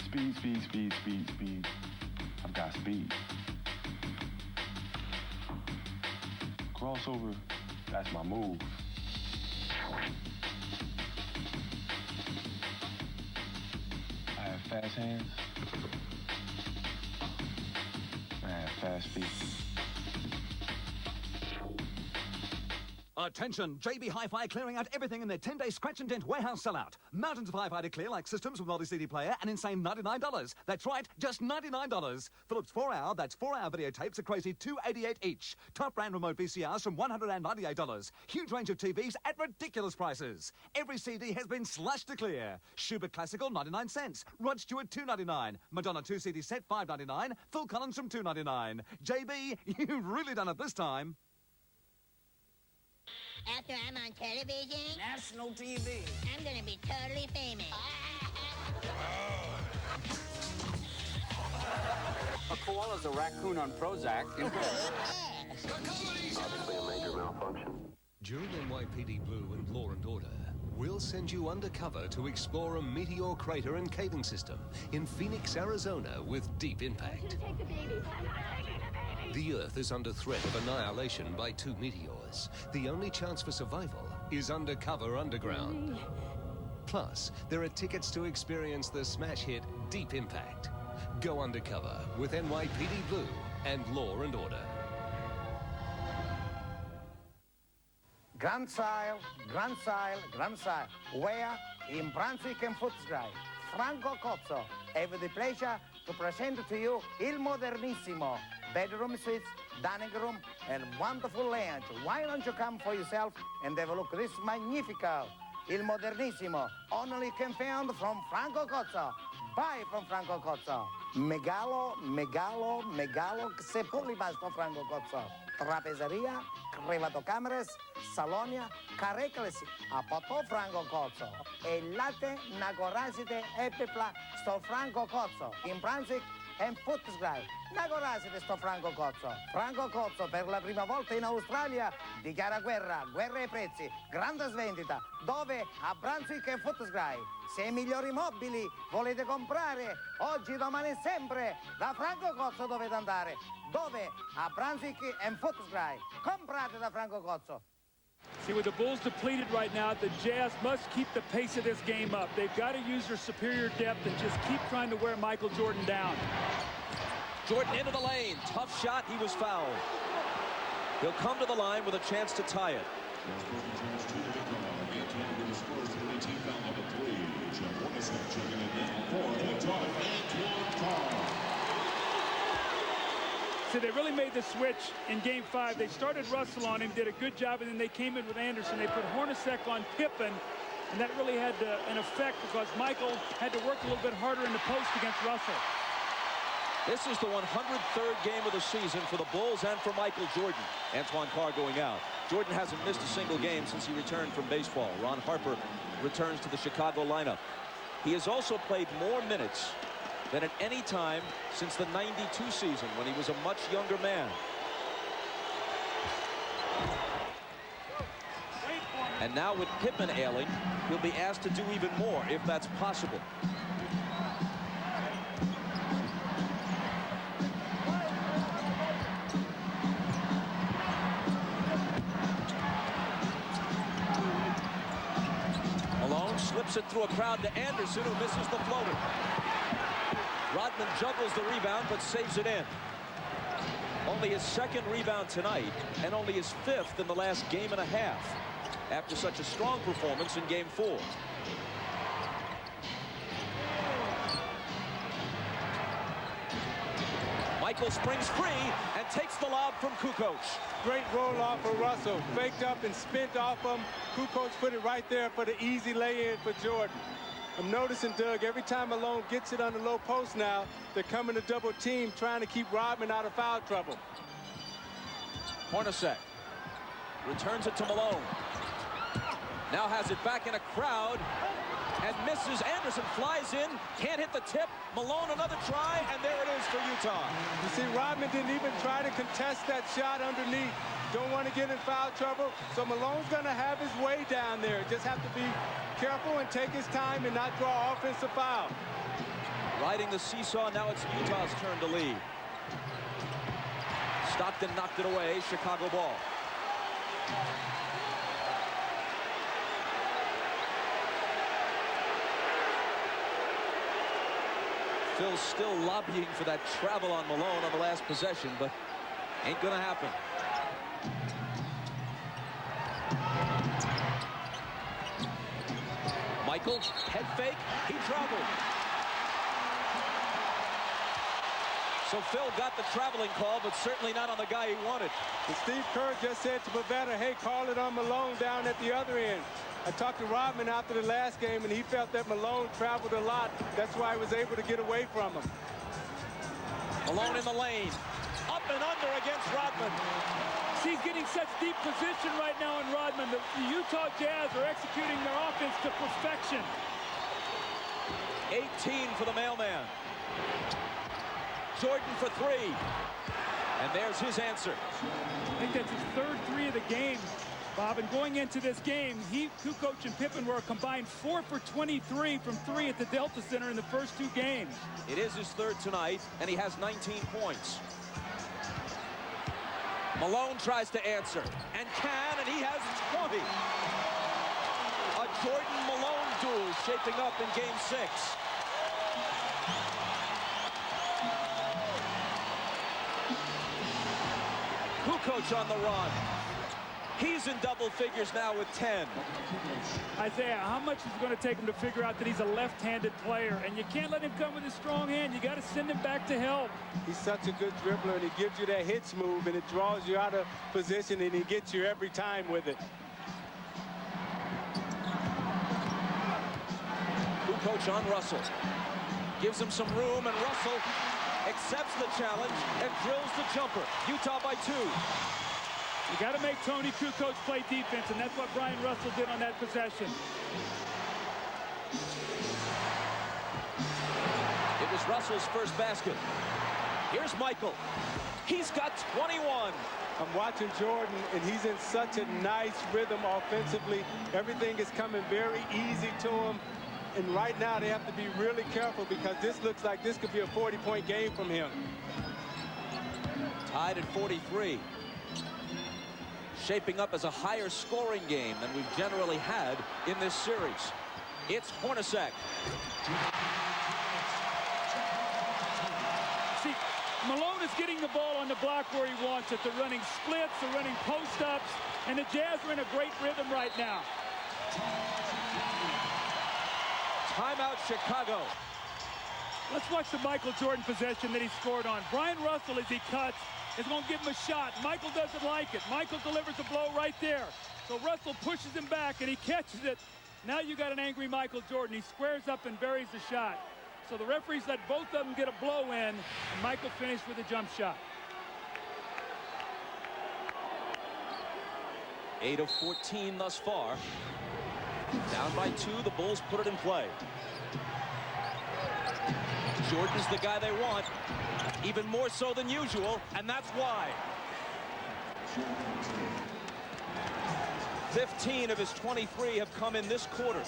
Speed, speed, speed, speed, speed. I've got speed. Crossover, that's my move. I have fast hands. I have fast feet. Attention, JB Hi-Fi clearing out everything in their 10-day scratch and dent warehouse sellout. Mountains of Hi-Fi to clear, like systems with multi-CD player, an insane $99. That's right, just $99. Philips 4-hour, that's 4-hour videotapes, a crazy $288 each. Top brand remote VCRs from $198. Huge range of TVs at ridiculous prices. Every CD has been slashed to clear. Schubert Classical, 99 cents. Rod Stewart, $2.99. Madonna 2-CD set, $5.99. Phil Collins from $2.99. JB, you've really done it this time. After I'm on television, National TV, I'm gonna be totally famous. A koala's a raccoon on Prozac. Obviously a major malfunction. During NYPD Blue and Law and Order, we'll send you undercover to explore a meteor crater and caving system in Phoenix, Arizona with deep impact. The Earth is under threat of annihilation by 2 meteors. The only chance for survival is undercover underground. Plus, there are tickets to experience the smash hit Deep Impact. Go undercover with NYPD Blue and Law and Order. Grand Sile, Grand Sile, Grand Sile. Where? In Brunswick and Footscray. Franco Cozzo. Have the pleasure to present to you Il Modernissimo. Bedroom suites, dining room, and wonderful lounge. Why don't you come for yourself and have a look at this magnifico Il Modernissimo. Only can found from Franco Cozzo. Buy from Franco Cozzo. Megalo, se poi basta Franco Cozzo. Trapezeria, crevatocameras, salonia, careclesi, a poto Franco Cozzo. E latte, nagorasite, epipla, sto Franco Cozzo. In Brunswick and Footscray. Nagorasite sto Franco Cozzo. Franco Cozzo per la prima volta in Australia dichiara guerra ai prezzi, grande svendita. Dove? A Brunswick e Footscray. Se i migliori mobili volete comprare, oggi, domani e sempre, da Franco Cozzo dovete andare. Dove? A Brunswick and Footscray. Comprate da Franco Cozzo. See, with the Bulls depleted right now, the Jazz must keep the pace of this game up. They've got to use their superior depth and just keep trying to wear Michael Jordan down. Jordan into the lane. Tough shot. He was fouled. He'll come to the line with a chance to tie it. So they really made the switch in Game 5. They started Russell on him, did a good job, and then they came in with Anderson. They put Hornacek on Pippen, and that really had an effect because Michael had to work a little bit harder in the post against Russell. This is the 103rd game of the season for the Bulls and for Michael Jordan. Antoine Carr going out. Jordan hasn't missed a single game since he returned from baseball. Ron Harper returns to the Chicago lineup. He has also played more minutes than at any time since the '92 season when he was a much younger man. And now with Pippen ailing, he'll be asked to do even more if that's possible. Malone slips it through a crowd to Anderson, who misses the floater. Rodman juggles the rebound but saves it in. Only his second rebound tonight and only his fifth in the last game and a half after such a strong performance in Game 4. Michael springs free and takes the lob from Kukoc. Great roll off for Russell. Faked up and spent off him. Kukoc put it right there for the easy lay-in for Jordan. I'm noticing, Doug, every time Malone gets it on the low post now, they're coming to double team, trying to keep Rodman out of foul trouble. Hornacek returns it to Malone. Now has it back in a crowd and misses. Anderson flies in, can't hit the tip. Malone another try, and there it is for Utah. You see, Rodman didn't even try to contest that shot underneath. Don't want to get in foul trouble, so Malone's going to have his way down there. Just have to be careful and take his time and not draw offensive foul. Riding the seesaw, now it's Utah's turn to lead. Stockton knocked it away, Chicago ball. Phil's still lobbying for that travel on Malone on the last possession, but ain't gonna happen. Michael, head fake, he traveled. So Phil got the traveling call, but certainly not on the guy he wanted. And Steve Kerr just said to Pavetta, hey, call it on Malone down at the other end. I talked to Rodman after the last game, and he felt that Malone traveled a lot. That's why he was able to get away from him. Malone in the lane. Up and under against Rodman. He's getting such deep position right now on Rodman. The Utah Jazz are executing their offense to perfection. 18 for the mailman. Jordan for three. And there's his answer. I think that's his third three of the game, Bob. And going into this game, Kukoc and Pippen were a combined 4 for 23 from three at the Delta Center in the first two games. It is his third tonight, and he has 19 points. Malone tries to answer, and can, and he has 20. A Jordan Malone duel shaping up in Game 6. Kukoc on the run. He's in double figures now with 10. Isaiah, how much is it going to take him to figure out that he's a left-handed player? And you can't let him come with a strong hand. You got to send him back to help. He's such a good dribbler, and he gives you that hitch move, and it draws you out of position, and he gets you every time with it. Kukoc on Russell. Gives him some room, and Russell accepts the challenge and drills the jumper. Utah by 2. You got to make Tony Kukoc play defense, and that's what Brian Russell did on that possession. It was Russell's first basket. Here's Michael. He's got 21. I'm watching Jordan, and he's in such a nice rhythm offensively. Everything is coming very easy to him. And right now, they have to be really careful because this looks like this could be a 40-point game from him. Tied at 43. Shaping up as a higher scoring game than we've generally had in this series. It's Hornacek. See, Malone is getting the ball on the block where he wants it. They're running splits, they're running post-ups, and the Jazz are in a great rhythm right now. Timeout, Chicago. Let's watch the Michael Jordan possession that he scored on. Brian Russell, as he cuts, is going to give him a shot. Michael doesn't like it. Michael delivers a blow right there. So Russell pushes him back, and he catches it. Now you got an angry Michael Jordan. He squares up and buries the shot. So the referees let both of them get a blow in, and Michael finished with a jump shot. 8 of 14 thus far. Down by 2, the Bulls put it in play. Jordan's the guy they want, even more so than usual, and that's why. 15 of his 23 have come in this quarter.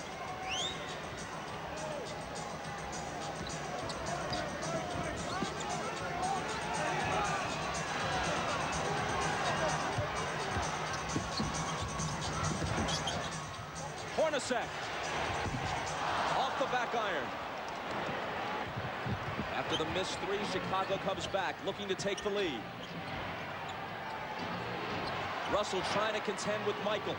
Hornacek off the back iron. After the missed 3, Chicago comes back, looking to take the lead. Russell trying to contend with Michael.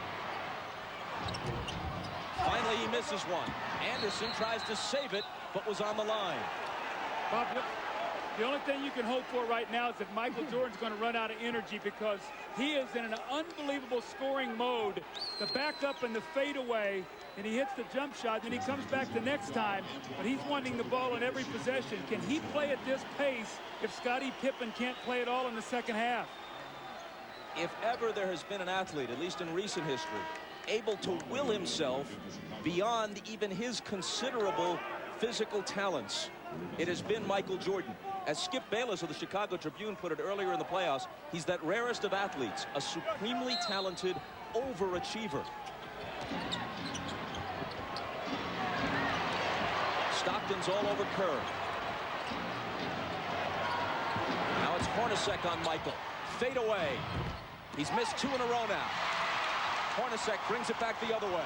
Finally, he misses one. Anderson tries to save it, but was on the line. Bob, the only thing you can hope for right now is that Michael Jordan's going to run out of energy because he is in an unbelievable scoring mode. The back up and the fadeaway, and he hits the jump shot, then he comes back the next time, but he's wanting the ball in every possession. Can he play at this pace if Scottie Pippen can't play at all in the second half? If ever there has been an athlete, at least in recent history, able to will himself beyond even his considerable physical talents, it has been Michael Jordan. As Skip Bayless of the Chicago Tribune put it earlier in the playoffs, he's that rarest of athletes, a supremely talented overachiever. Stockton's all over Kerr. Now it's Hornacek on Michael. Fade away. He's missed 2 in a row now. Hornacek brings it back the other way.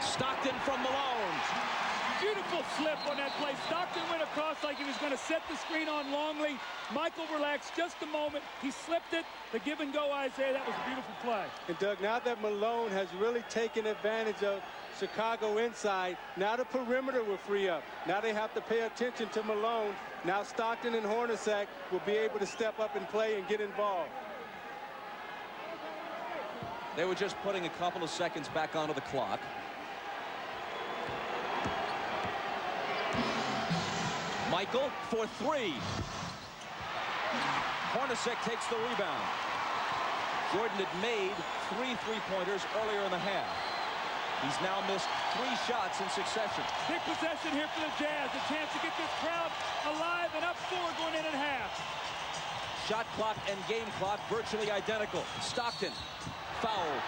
Stockton from Malone. Beautiful slip on that play. Stockton went across like he was going to set the screen on Longley. Michael relaxed just a moment. He slipped it. The give and go, Isaiah. That was a beautiful play. And Doug, now that Malone has really taken advantage of Chicago inside, now the perimeter will free up. Now they have to pay attention to Malone. Now Stockton and Hornacek will be able to step up and play and get involved. They were just putting a couple of seconds back onto the clock. Michael for 3. Hornacek takes the rebound. Jordan had made 3 3-pointers earlier in the half. He's now missed 3 shots in succession. Big possession here for the Jazz. A chance to get this crowd alive and up 4 going in at half. Shot clock and game clock virtually identical. Stockton fouled.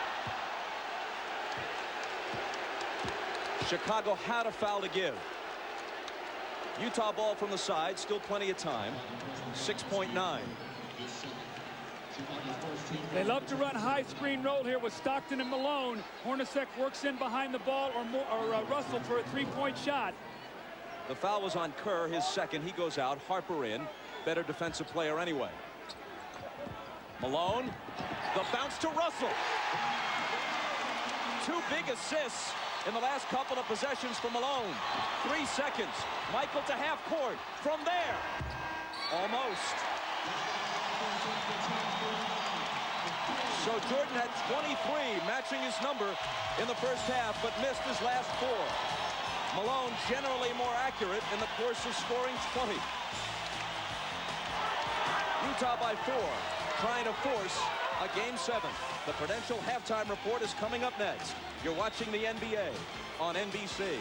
Chicago had a foul to give. Utah ball from the side. Still plenty of time. 6.9. They love to run high screen roll here with Stockton and Malone. Hornacek works in behind the ball, or Russell for a three-point shot. The foul was on Kerr, his second. He goes out. Harper in. Better defensive player anyway. Malone. The bounce to Russell. 2 big assists in the last couple of possessions for Malone. 3 seconds. Michael to half court. From there. Almost. So Jordan had 23, matching his number in the first half, but missed his last 4. Malone generally more accurate in the course of scoring 20. Utah by 4, trying to force a Game 7. The Prudential halftime report is coming up next. You're watching the NBA on NBC.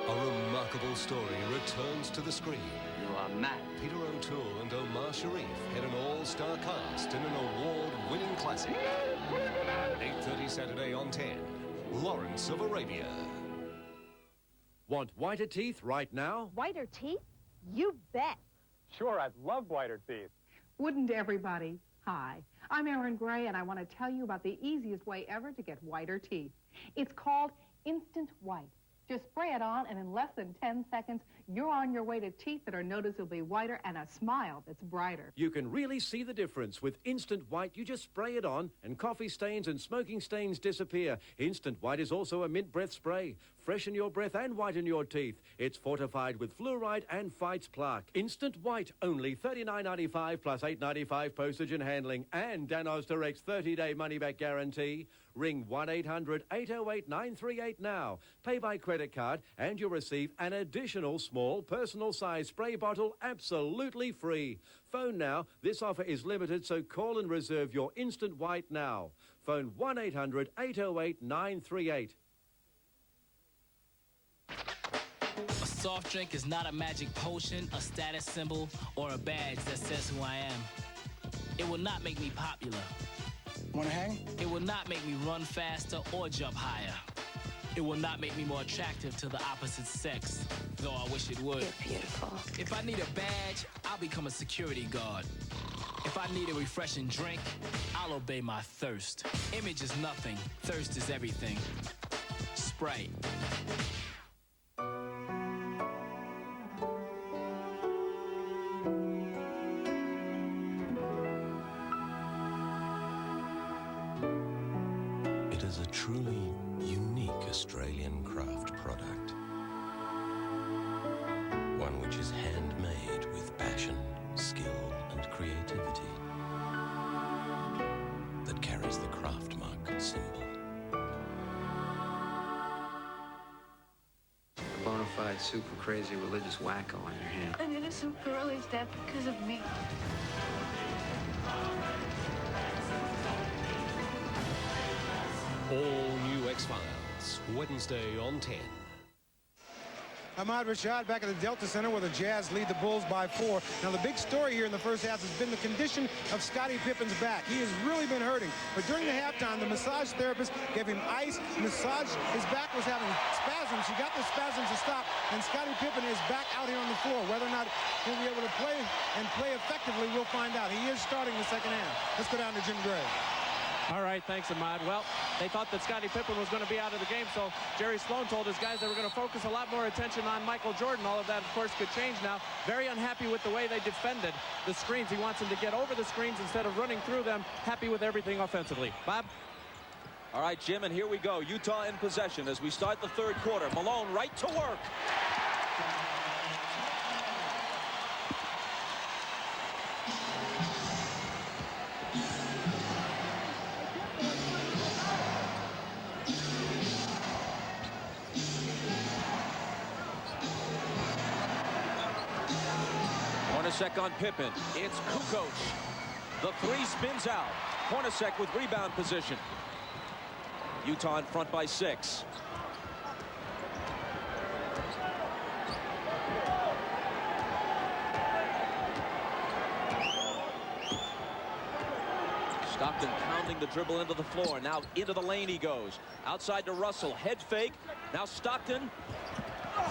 A remarkable story returns to the screen. You are mad. Peter O'Toole and Omar Sharif head an all-star cast in an award-winning classic. 8:30 Saturday on 10. Lawrence of Arabia. Want whiter teeth right now? Whiter teeth? You bet. Sure, I'd love whiter teeth. Wouldn't everybody? Hi, I'm Erin Gray, and I want to tell you about the easiest way ever to get whiter teeth. It's called Instant White. Just spray it on, and in less than 10 seconds, you're on your way to teeth that are noticeably whiter and a smile that's brighter. You can really see the difference with Instant White. You just spray it on, and coffee stains and smoking stains disappear. Instant White is also a mint breath spray. Freshen your breath and whiten your teeth. It's fortified with fluoride and fights plaque. Instant White, only $39.95 plus $8.95 postage and handling, and Danos Direct's 30-day money-back guarantee. Ring 1-800-808-938 now. Pay by credit card, and you'll receive an additional small personal-sized spray bottle absolutely free. Phone now. This offer is limited, so call and reserve your Instant White now. Phone 1-800-808-938. A soft drink is not a magic potion, a status symbol, or a badge that says who I am. It will not make me popular. Wanna hang? It will not make me run faster or jump higher. It will not make me more attractive to the opposite sex, though I wish it would. You're beautiful. If I need a badge, I'll become a security guard. If I need a refreshing drink, I'll obey my thirst. Image is nothing. Thirst is everything. Sprite. It is a truly unique Australian craft product. One which is handmade with passion, skill and creativity. That carries the craft mark symbol. A bona fide, super crazy religious wacko on your hand. An innocent girl is dead because of me. All new X-Files, Wednesday on 10. Ahmad Rashad back at the Delta Center where the Jazz lead the Bulls by 4. Now, the big story here in the first half has been the condition of Scottie Pippen's back. He has really been hurting. But during the halftime, the massage therapist gave him ice, massage. His back was having spasms. He got the spasms to stop, and Scottie Pippen is back out here on the floor. Whether or not he'll be able to play and play effectively, we'll find out. He is starting the second half. Let's go down to Jim Gray. All right, thanks, Ahmad. Well, they thought that Scottie Pippen was going to be out of the game, so Jerry Sloan told his guys they were going to focus a lot more attention on Michael Jordan. All of that, of course, could change now. Very unhappy with the way they defended the screens. He wants them to get over the screens instead of running through them. Happy with everything offensively. Bob? All right, Jim, and here we go. Utah in possession as we start the third quarter. Malone right to work. Hornacek on Pippen. It's Kukoc. The three spins out. Hornacek with rebound position. Utah in front by 6. Stockton pounding the dribble into the floor. Now into the lane he goes. Outside to Russell. Head fake. Now Stockton.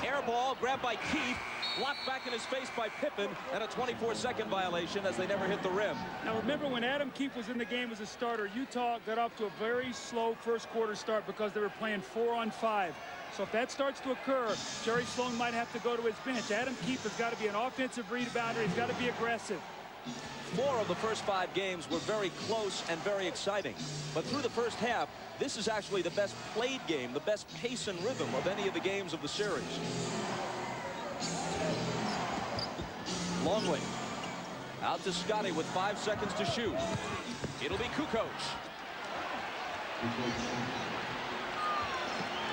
Air ball grabbed by Keith, blocked back in his face by Pippen, and a 24-second violation as they never hit the rim. Now remember, when Adam Keefe was in the game as a starter, Utah got off to a very slow first quarter start because they were playing 4-on-5. So if that starts to occur, Jerry Sloan might have to go to his bench. Adam Keefe has got to be an offensive rebounder. He's got to be aggressive. 4 of the first 5 games were very close and very exciting. But through the first half, this is actually the best played game, the best pace and rhythm of any of the games of the series. Longley out to Scotty with 5 seconds to shoot. It'll be Kukoc.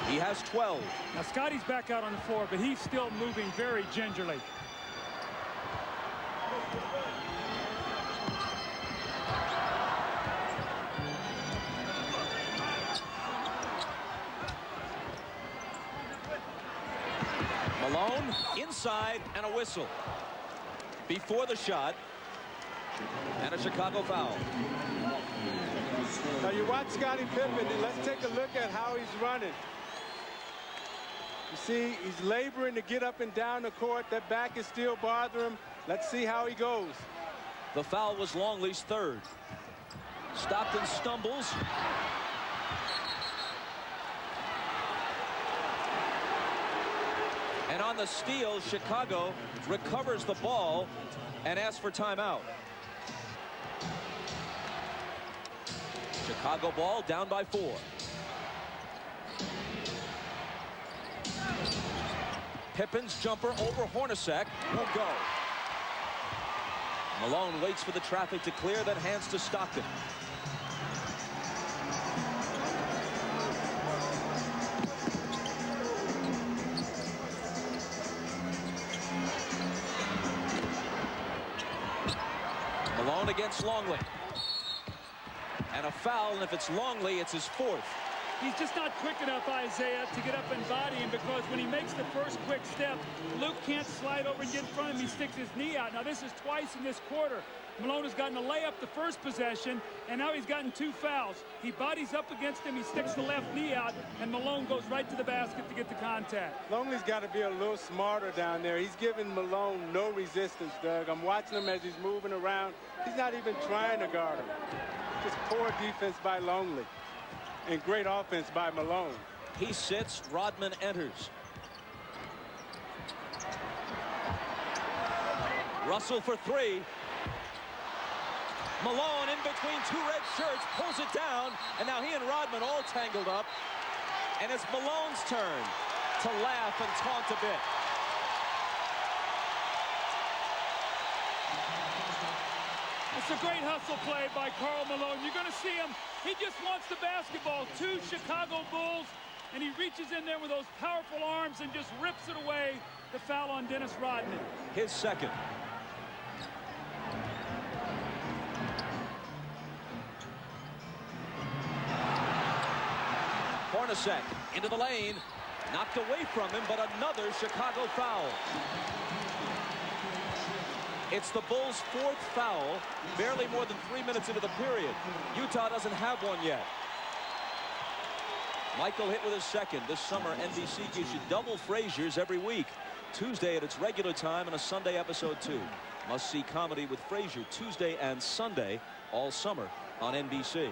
He has 12. Now Scotty's back out on the floor, but he's still moving very gingerly. Malone inside and a whistle before the shot, and a Chicago foul. Now you watch Scottie Pippen, and let's take a look at how he's running. You see, he's laboring to get up and down the court. That back is still bothering him. Let's see how he goes. The foul was Longley's third. Stockton stumbles. And on the steal, Chicago recovers the ball and asks for timeout. Chicago ball down by 4. Pippen's jumper over Hornacek won't go. Malone waits for the traffic to clear, then hands to Stockton. Malone against Longley. And a foul, and if it's Longley, it's his 4th. He's just not quick enough, Isaiah, to get up and body him, because when he makes the first quick step, Luke can't slide over and get in front of him. He sticks his knee out. Now, this is twice in this quarter. Malone has gotten a layup the first possession, and now he's gotten 2 fouls. He bodies up against him, he sticks the left knee out, and Malone goes right to the basket to get the contact. Longley's got to be a little smarter down there. He's giving Malone no resistance, Doug. I'm watching him as he's moving around. He's not even trying to guard him. Just poor defense by Longley. And great offense by Malone. He sits, Rodman enters. Russell for 3. Malone in between 2 red shirts, pulls it down, and now he and Rodman all tangled up. And it's Malone's turn to laugh and taunt a bit. It's a great hustle play by Karl Malone. You're going to see him. He just wants the basketball. 2 Chicago Bulls, and he reaches in there with those powerful arms and just rips it away. The foul on Dennis Rodman. His 2nd. Hornacek into the lane. Knocked away from him, but another Chicago foul. It's the Bulls' 4th foul, barely more than 3 minutes into the period. Utah doesn't have one yet. Michael hit with his 2nd. This summer, NBC gives you double Frasier's every week. Tuesday at its regular time and a Sunday episode too. Must-see comedy with Frasier Tuesday and Sunday all summer on NBC.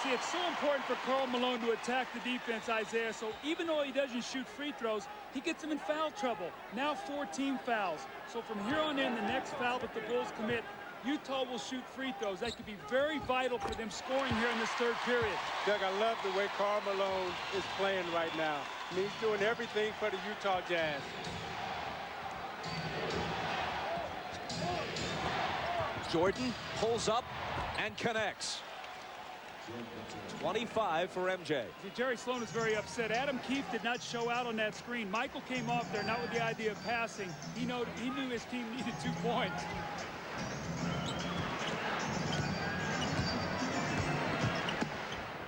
See, it's so important for Karl Malone to attack the defense, Isaiah, so even though he doesn't shoot free throws, he gets them in foul trouble. Now 14 fouls. So from here on in, the next foul that the Bulls commit, Utah will shoot free throws. That could be very vital for them scoring here in this 3rd period. Doug, I love the way Karl Malone is playing right now. I mean, he's doing everything for the Utah Jazz. Jordan pulls up and connects. 25 for MJ. See, Jerry Sloan is very upset. Adam Keefe did not show out on that screen. Michael came off there, not with the idea of passing. He knew his team needed 2 points.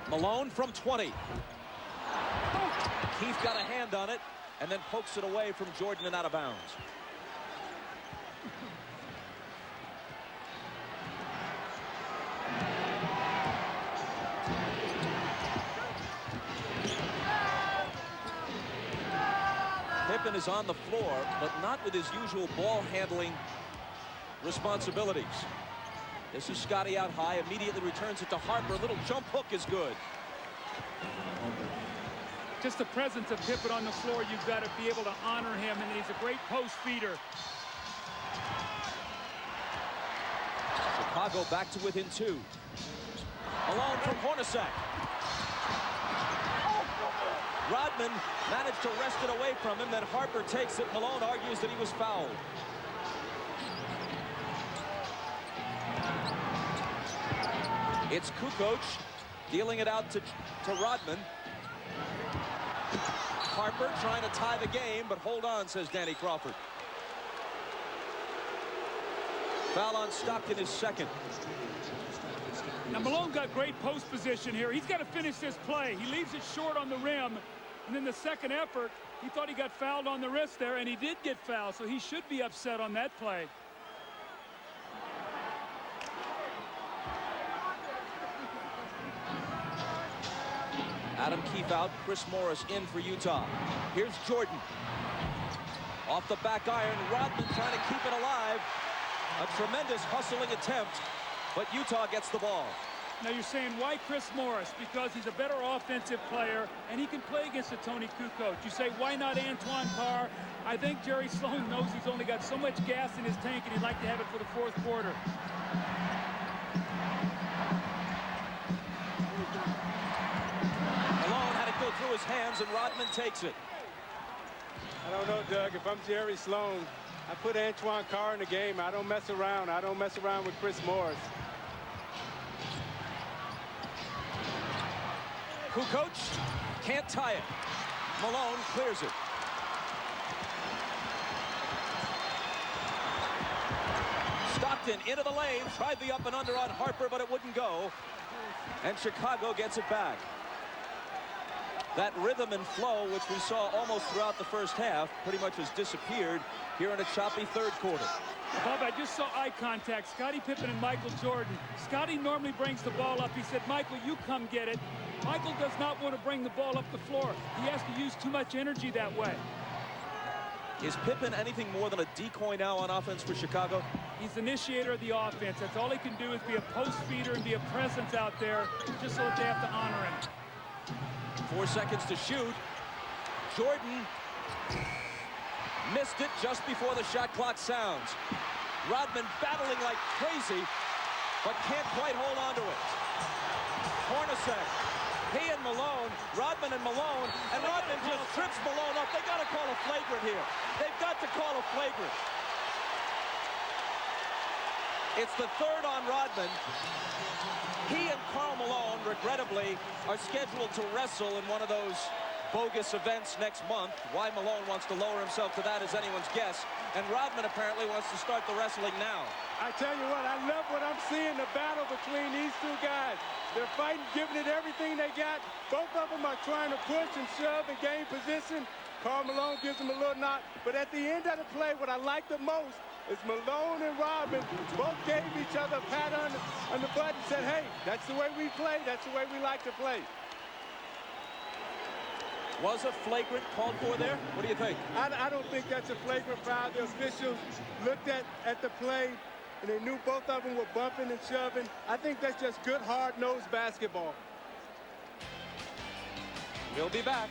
Malone from 20. Keefe got a hand on it and then pokes it away from Jordan and out of bounds. Pippen is on the floor, but not with his usual ball handling responsibilities. This is Scotty out high, immediately returns it to Harper. A little jump hook is good. Just the presence of Pippen on the floor, you've got to be able to honor him, and he's a great post feeder. Chicago back to within 2. Malone from Hornacek. Rodman managed to wrest it away from him, then Harper takes it. Malone argues that he was fouled. It's Kukoc dealing it out to Rodman. Harper trying to tie the game, but hold on, says Danny Crawford. Foul on Stockton is second. Now Malone got great post position here. He's got to finish this play. He leaves it short on the rim, and then the second effort, he thought he got fouled on the wrist there, and he did get fouled, so he should be upset on that play. Adam Keefe out, Chris Morris in for Utah. Here's Jordan. Off the back iron, Rodman trying to keep it alive. A tremendous hustling attempt, but Utah gets the ball. Now you're saying, why Chris Morris? Because he's a better offensive player, and he can play against a Tony Kukoc. You say, why not Antoine Carr? I think Jerry Sloan knows he's only got so much gas in his tank, and he'd like to have it for the fourth quarter. Malone had it go through his hands, and Rodman takes it. I don't know, Doug. If I'm Jerry Sloan, I put Antoine Carr in the game. I don't mess around. I don't mess around with Chris Morris. Kukoc can't tie it. Malone clears it. Stockton into the lane, tried the up and under on Harper, but it wouldn't go. And Chicago gets it back. That rhythm and flow, which we saw almost throughout the first half, pretty much has disappeared here in a choppy third quarter. Bob, I just saw eye contact. Scottie Pippen and Michael Jordan. Scottie normally brings the ball up. He said, Michael, you come get it. Michael does not want to bring the ball up the floor. He has to use too much energy that way. Is Pippen anything more than a decoy now on offense for Chicago? He's the initiator of the offense. That's all he can do, is be a post feeder and be a presence out there, just so that they have to honor him. 4 seconds to shoot. Jordan missed it just before the shot clock sounds. Rodman battling like crazy, but can't quite hold on to it. Hornacek, he and Malone, Rodman and Malone, and Rodman just trips Malone up. They got to call a flagrant here. They've got to call a flagrant. It's the third on Rodman. He and Karl Malone, regrettably, are scheduled to wrestle in one of those bogus events next month. Why Malone wants to lower himself to that is anyone's guess. And Rodman apparently wants to start the wrestling now. I tell you what, I love what I'm seeing, the battle between these two guys. They're fighting, giving it everything they got. Both of them are trying to push and shove and gain position. Karl Malone gives him a little knock. But at the end of the play, what I like the most is Malone and Rodman both gave each other a pat on the butt and said, hey, that's the way we play. That's the way we like to play. Was a flagrant called for there? What do you think? I don't think that's a flagrant foul. The officials looked at the play, and they knew both of them were bumping and shoving. I think that's just good, hard-nosed basketball. We'll be back.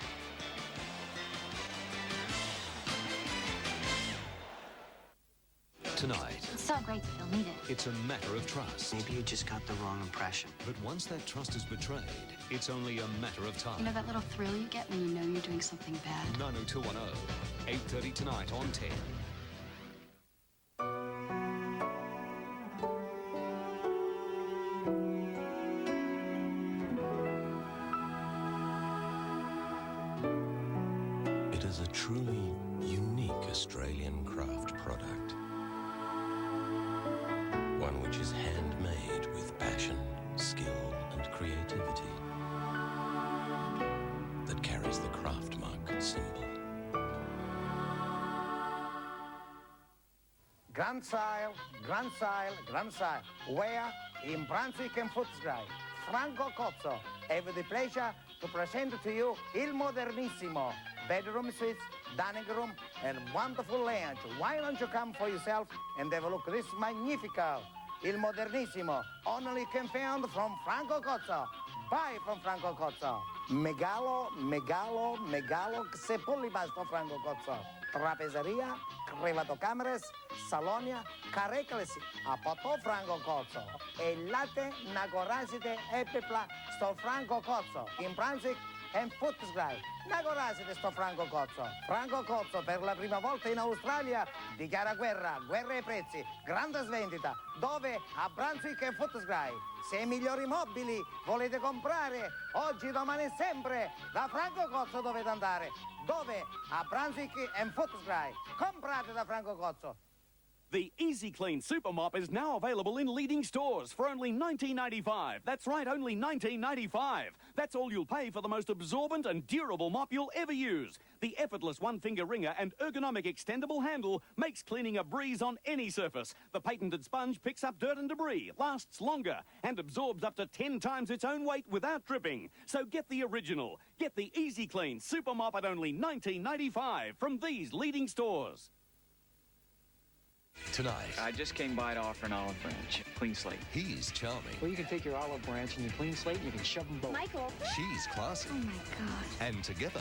Tonight, It's so great that you'll need it. it's a matter of trust. Maybe you just got the wrong impression. But once that trust is betrayed, it's only a matter of time. You know that little thrill you get when you know you're doing something bad? 90210, 8:30 tonight on 10. It is a truly unique Australian craft product. One which is handmade with passion, skill and creativity. That carries the craft mark symbol. Grand Style, Grand Style, Grand Style. Where in Brunswick and Footscray. Franco Cozzo, have the pleasure to present to you Il Modernissimo. Bedroom suites, dining room, and wonderful lounge. Why don't you come for yourself and have a look at this magnifico, il modernissimo, only can found from Franco Cozzo. Buy from Franco Cozzo. Megalo, se pulibasto Franco Cozzo. Trapezeria, crevatocameras, salonia, careclesi, a poto Franco Cozzo. E latte, nagorazite, epipla, sto Franco Cozzo. In Brunswick and Footscray. Nagorazite sto Franco Cozzo. Franco Cozzo per la prima volta in Australia dichiara guerra ai prezzi, grande svendita. Dove? A Brunswick e Footscray. Se i migliori mobili volete comprare, oggi, domani e sempre, da Franco Cozzo dovete andare. Dove? A Brunswick and Footscray. Comprate da Franco Cozzo. The Easy Clean Super Mop is now available in leading stores for only $19.95. That's right, only $19.95. That's all you'll pay for the most absorbent and durable mop you'll ever use. The effortless one-finger wringer and ergonomic extendable handle makes cleaning a breeze on any surface. The patented sponge picks up dirt and debris, lasts longer, and absorbs up to 10 times its own weight without dripping. So get the original. Get the Easy Clean Super Mop at only $19.95 from these leading stores. Tonight. I just came by to offer an olive branch. Clean slate. He's charming. Well, you can take your olive branch and your clean slate and you can shove them both. Michael. She's classy. Oh, my God. And together,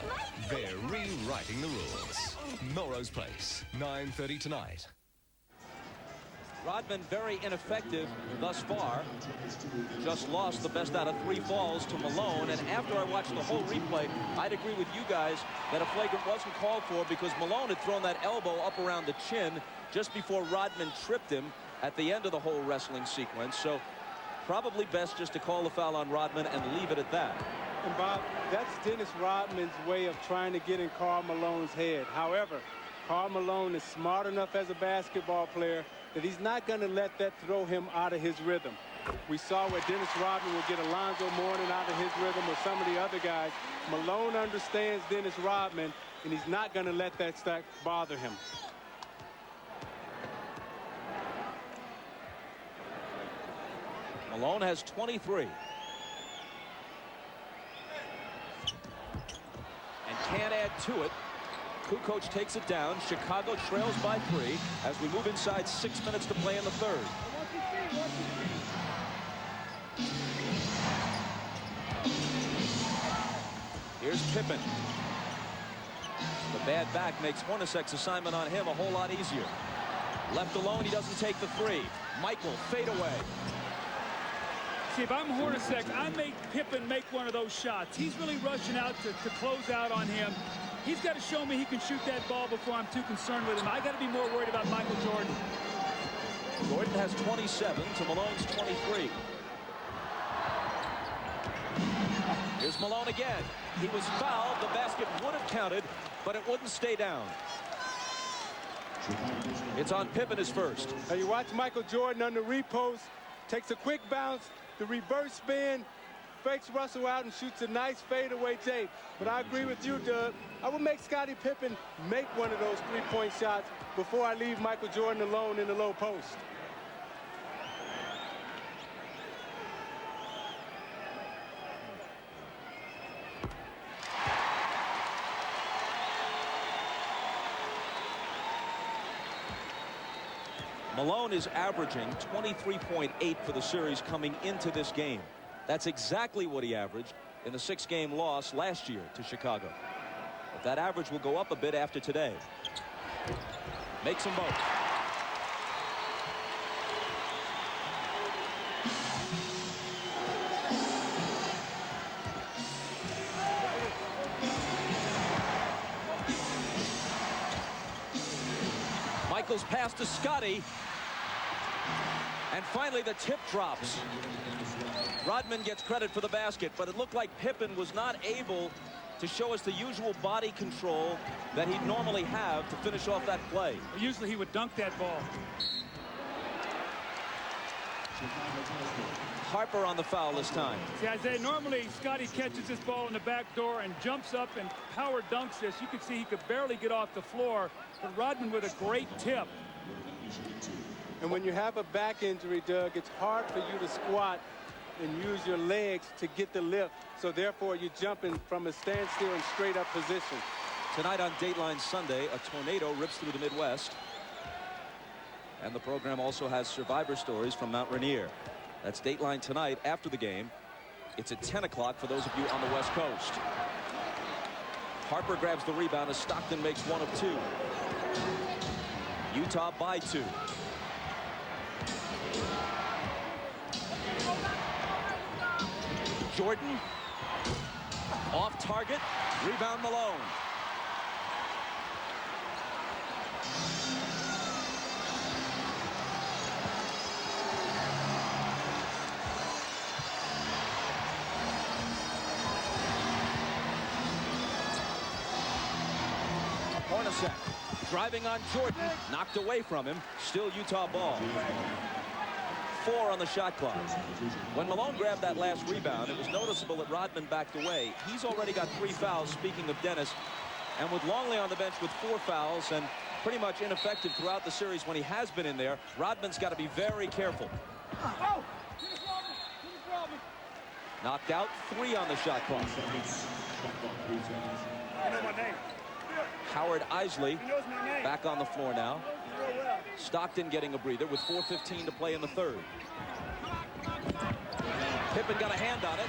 they're rewriting the rules. Melrose Place, 9:30 tonight. Rodman very ineffective thus far. Just lost the best out of 3 falls to Malone. And after I watched the whole replay, I'd agree with you guys that a flagrant wasn't called for because Malone had thrown that elbow up around the chin just before Rodman tripped him at the end of the whole wrestling sequence. So probably best just to call the foul on Rodman and leave it at that. And Bob, that's Dennis Rodman's way of trying to get in Karl Malone's head. However, Karl Malone is smart enough as a basketball player that he's not going to let that throw him out of his rhythm. We saw where Dennis Rodman would get Alonzo Mourning out of his rhythm or some of the other guys. Malone understands Dennis Rodman, and he's not going to let that stack bother him. Malone has 23. And can't add to it. Kukoc takes it down. Chicago trails by 3 as we move inside 6 minutes to play in the third. Here's Pippen. The bad back makes Hornacek's assignment on him a whole lot easier. Left alone, he doesn't take the 3. Michael, fade away. See, if I'm Hornacek, I make Pippen make one of those shots. He's really rushing out to close out on him. He's got to show me he can shoot that ball before I'm too concerned with him. I got to be more worried about Michael Jordan. Jordan has 27 to Malone's 23. Here's Malone again. He was fouled. The basket would have counted, but it wouldn't stay down. It's on Pippen his first. Now you watch Michael Jordan on the repost, takes a quick bounce, the reverse spin, fakes Russell out and shoots a nice fadeaway tape. But I agree with you, Doug. I would make Scottie Pippen make one of those three-point shots before I leave Michael Jordan alone in the low post. Malone is averaging 23.8 for the series coming into this game. That's exactly what he averaged in the 6-game loss last year to Chicago. But that average will go up a bit after today. Makes them both. Michael's pass to Scottie. And finally the tip drops. Rodman gets credit for the basket, but it looked like Pippen was not able to show us the usual body control that he'd normally have to finish off that play. Usually he would dunk that ball. Harper on the foul this time. See, Isaiah, normally Scottie catches this ball in the back door and jumps up and power dunks this. You can see he could barely get off the floor, but Rodman with a great tip. And when you have a back injury, Doug, it's hard for you to squat and use your legs to get the lift. So therefore, you're jumping from a standstill and straight up position. Tonight on Dateline Sunday, a tornado rips through the Midwest. And the program also has survivor stories from Mount Rainier. That's Dateline tonight after the game. It's at 10 o'clock for those of you on the West Coast. Harper grabs the rebound as Stockton makes one of two. Utah by 2. Jordan off target. Rebound Malone. Hornacek driving on Jordan, knocked away from him. Still Utah ball. 4 on the shot clock. When Malone grabbed that last rebound, it was noticeable that Rodman backed away. He's already got 3 fouls, speaking of Dennis. And with Longley on the bench with 4 fouls and pretty much ineffective throughout the series when he has been in there, Rodman's got to be very careful. Knocked out, 3 on the shot clock. Howard Isley back on the floor now. Stockton getting a breather with 4:15 to play in the third. Pippen got a hand on it.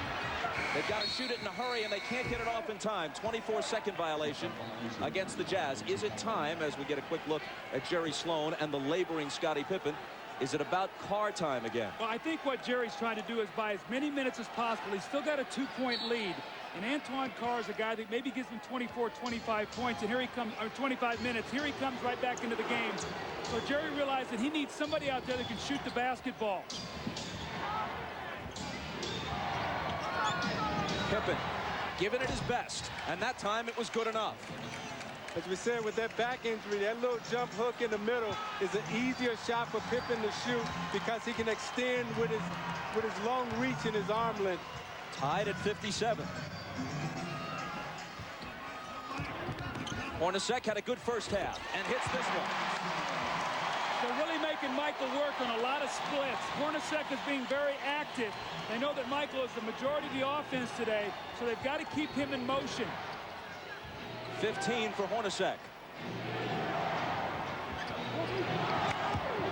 They've got to shoot it in a hurry, and they can't get it off in time. 24-second violation against the Jazz. Is it time, as we get a quick look at Jerry Sloan and the laboring Scottie Pippen, is it about car time again? Well, I think what Jerry's trying to do is buy as many minutes as possible. He's still got a 2-point lead. And Antoine Carr is a guy that maybe gives him 24, 25 points, and here he comes, or 25 minutes. Here he comes right back into the game. So Jerry realized that he needs somebody out there that can shoot the basketball. Pippen giving it his best, and that time it was good enough. As we said, with that back injury, that little jump hook in the middle is an easier shot for Pippen to shoot because he can extend with his long reach and his arm length. Tied at 57. Hornacek had a good first half and hits this one. They're really making Michael work on a lot of splits. Hornacek is being very active. They know that Michael is the majority of the offense today, so they've got to keep him in motion. 15 for Hornacek.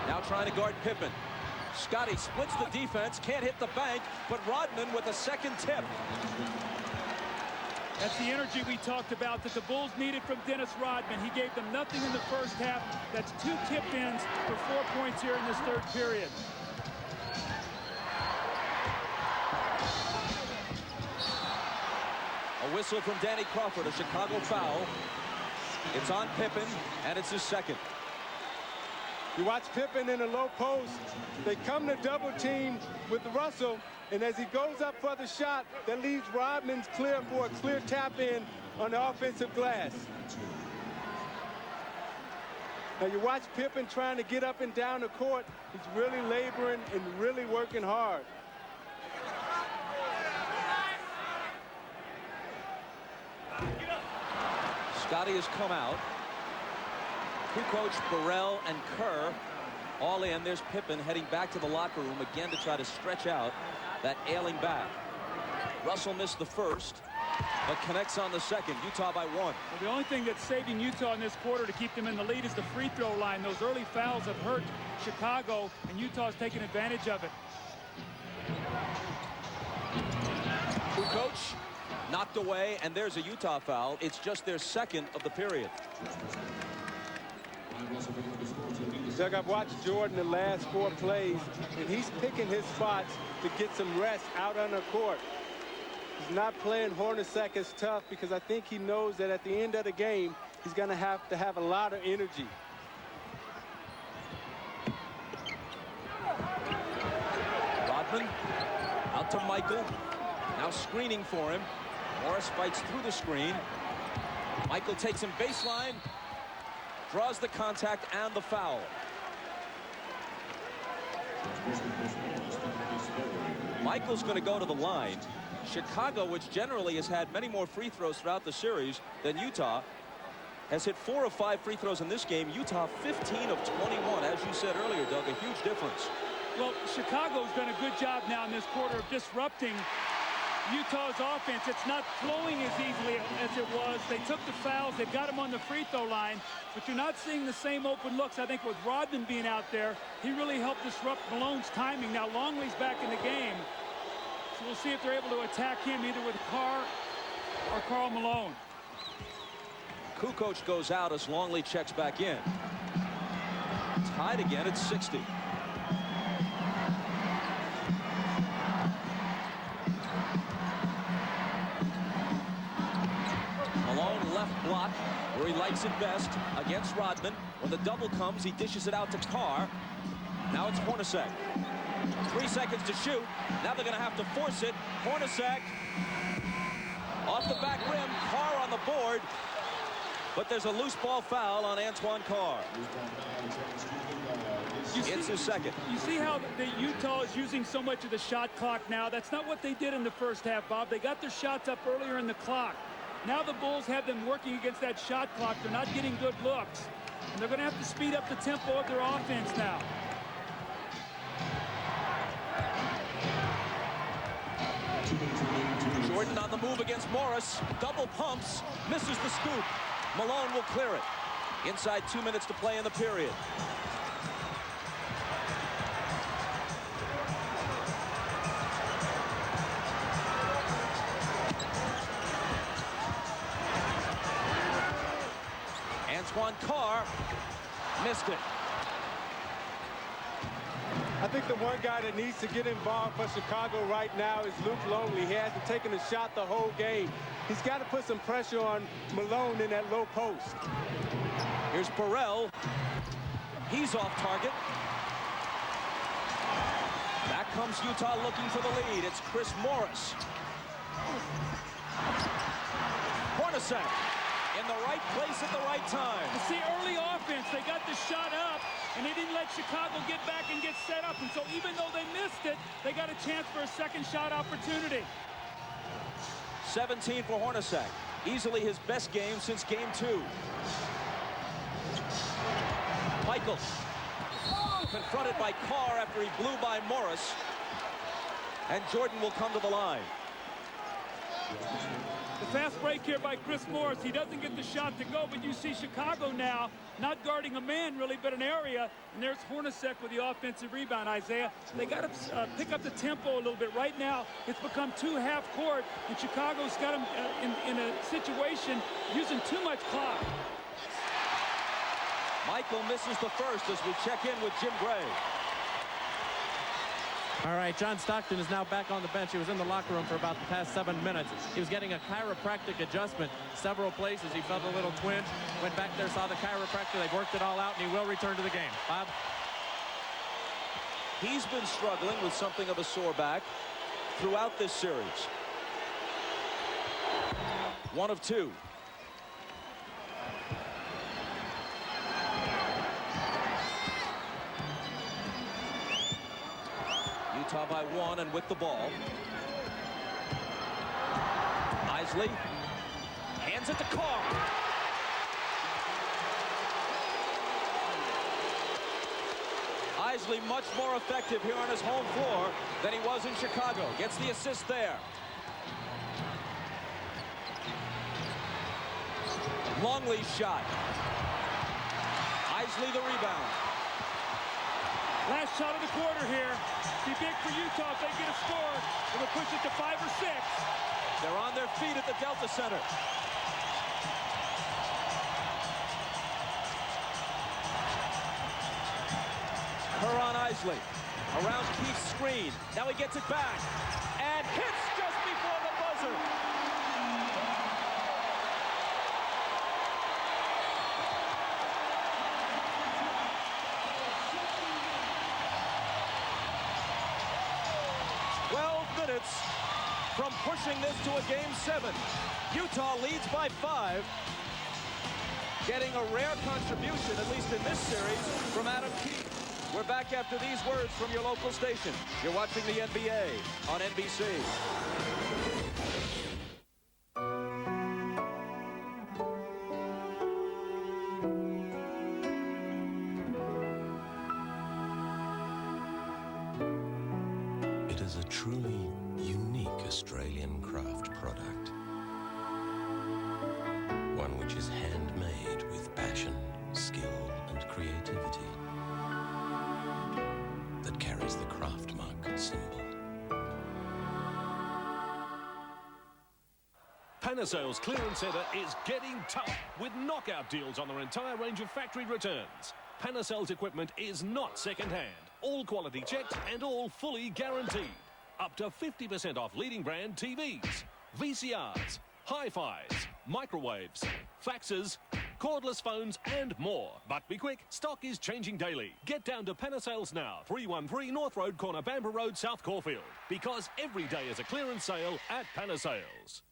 Now trying to guard Pippen. Scottie splits the defense, can't hit the bank, but Rodman with a second tip. That's the energy we talked about that the Bulls needed from Dennis Rodman. He gave them nothing in the first half. That's 2 tip-ins for 4 points here in this third period. A whistle from Danny Crawford, a Chicago foul. It's on Pippen, and it's his second. You watch Pippen in the low post. They come to double team with Russell, and as he goes up for the shot, that leaves Rodman's clear for a clear tap in on the offensive glass. Now you watch Pippen trying to get up and down the court. He's really laboring and really working hard. Scottie has come out. Kukoc, Burrell, and Kerr all in. There's Pippen heading back to the locker room again to try to stretch out that ailing back. Russell missed the first, but connects on the second. Utah by 1. Well, the only thing that's saving Utah in this quarter to keep them in the lead is the free throw line. Those early fouls have hurt Chicago, and Utah's taking advantage of it. Kukoc knocked away, and there's a Utah foul. It's just their second of the period. Doug, I've watched Jordan the last 4 plays, and he's picking his spots to get some rest out on the court. He's not playing Hornacek as tough because I think he knows that at the end of the game, he's going to have a lot of energy. Rodman out to Michael. Now screening for him. Morris fights through the screen. Michael takes him baseline. Draws the contact and the foul. Michael's going to go to the line. Chicago, which generally has had many more free throws throughout the series than Utah, has hit 4 of 5 free throws in this game. Utah 15 of 21. As you said earlier, Doug, a huge difference. Well, Chicago's done a good job now in this quarter of disrupting Utah's offense. It's not flowing as easily as it was. They took the fouls. They've got him on the free throw line, but you're not seeing the same open looks. I think with Rodman being out there, he really helped disrupt Malone's timing. Now Longley's back in the game, so we'll see if they're able to attack him either with Carr or Karl Malone. Kukoc goes out as Longley checks back in. Tied again at 60. Malone left block where he likes it best against Rodman. When the double comes, he dishes it out to Carr. Now it's Hornacek. 3 seconds to shoot. Now they're going to have to force it. Hornacek off the back rim. Carr on the board. But there's a loose ball foul on Antoine Carr. It's his second. You see how the Utah is using so much of the shot clock now? That's not what they did in the first half, Bob. They got their shots up earlier in the clock. Now the Bulls have them working against that shot clock. They're not getting good looks. And they're going to have to speed up the tempo of their offense now. Jordan on the move against Morris. Double pumps. Misses the scoop. Malone will clear it. Inside 2 minutes to play in the period. Antoine Carr missed it. I think the one guy that needs to get involved for Chicago right now is Luke Longley. He hasn't taken a shot the whole game. He's got to put some pressure on Malone in that low post. Here's Burrell. He's off target. Back comes Utah looking for the lead. It's Chris Morris. Hornacek in the right place at the right time. You see, early offense, they got the shot up, and they didn't let Chicago get back and get set up. And so even though they missed it, they got a chance for a second shot opportunity. 17 for Hornacek. Easily his best game since game 2. Michael confronted by Carr after he blew by Morris. And Jordan will come to the line. The fast break here by Chris Morris. He doesn't get the shot to go, but you see Chicago now not guarding a man really, but an area. And there's Hornacek with the offensive rebound, Isaiah. They got to pick up the tempo a little bit. Right now, it's become 2 half court, and Chicago's got them in a situation using too much clock. Michael misses the first as we check in with Jim Gray. All right, John Stockton is now back on the bench. He was in the locker room for about the past 7 minutes. He was getting a chiropractic adjustment several places. He felt a little twinge, went back there, saw the chiropractor. They've worked it all out, and he will return to the game. Bob? He's been struggling with something of a sore back throughout this series. 1 of 2. Utah by 1 and with the ball. Isley hands it to Carr. Isley much more effective here on his home floor than he was in Chicago. Gets the assist there. Longley's shot. Isley the rebound. Last shot of the quarter here. Be big for Utah if they get a score. It'll push it to 5 or 6. They're on their feet at the Delta Center. Kerr on Isley. Around Keith's screen. Now he gets it back. And hits just before the buzzer. From pushing this to a game 7. Utah leads by 5. Getting a rare contribution, at least in this series, from Adam Keith. We're back after these words from your local station. You're watching the NBA on NBC. It is a truly unique Australian craft product. One which is handmade with passion, skill and creativity. That carries the craft mark symbol. Panasales Clearance Centre is getting tough with knockout deals on their entire range of factory returns. Panasales equipment is not second-hand. All quality checked and all fully guaranteed. Up to 50% off leading brand TVs, VCRs, hi-fis, microwaves, faxes, cordless phones and more. But be quick, stock is changing daily. Get down to Panasales now, 313 North Road, corner Bamboo Road, South Caulfield. Because every day is a clearance sale at Panasales.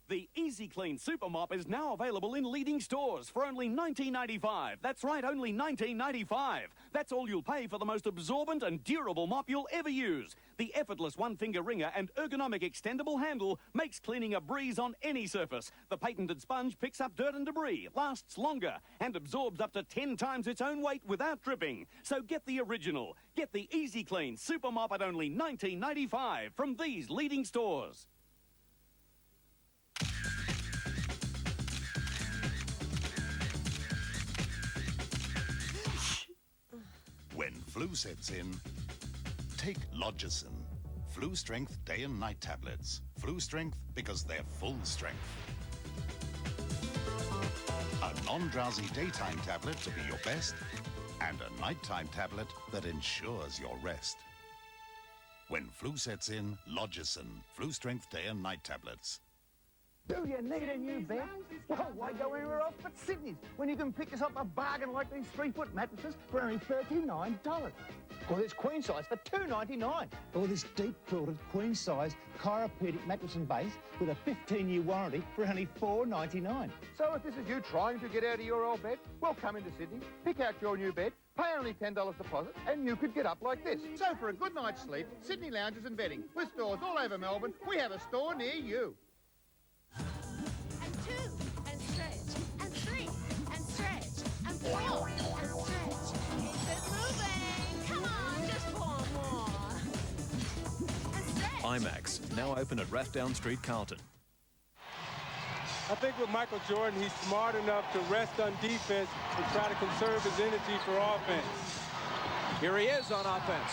The Easy Clean Super Mop is now available in leading stores for only $19.95. That's right, only $19.95. That's all you'll pay for the most absorbent and durable mop you'll ever use. The effortless one-finger wringer and ergonomic extendable handle makes cleaning a breeze on any surface. The patented sponge picks up dirt and debris, lasts longer, and absorbs up to 10 times its own weight without dripping. So get the original. Get the Easy Clean Super Mop at only $19.95 from these leading stores. When flu sets in, take Logicin. Flu Strength Day and Night Tablets. Flu Strength because they're full strength. A non-drowsy daytime tablet to be your best, and a nighttime tablet that ensures your rest. When flu sets in, Logicin. Flu Strength Day and Night Tablets. Do you need a new bed? Well, why go anywhere else but Sydney's when you can pick yourself a bargain like these 3-foot mattresses for only $39? Or this queen size for $2.99. Or this deep-quilted queen size chiropedic mattress and base with a 15-year warranty for only $4.99. So if this is you trying to get out of your old bed, well, come into Sydney, pick out your new bed, pay only $10 deposit, and you could get up like this. So for a good night's sleep, Sydney Lounges and Bedding, with stores all over Melbourne, we have a store near you. And 2, and stretch, and 3, and stretch, and 4, and stretch. Keep it moving. Come on, just 4 more. And stretch. IMAX, now open at Rathdown Street, Carlton. I think with Michael Jordan, he's smart enough to rest on defense and try to conserve his energy for offense. Here he is on offense.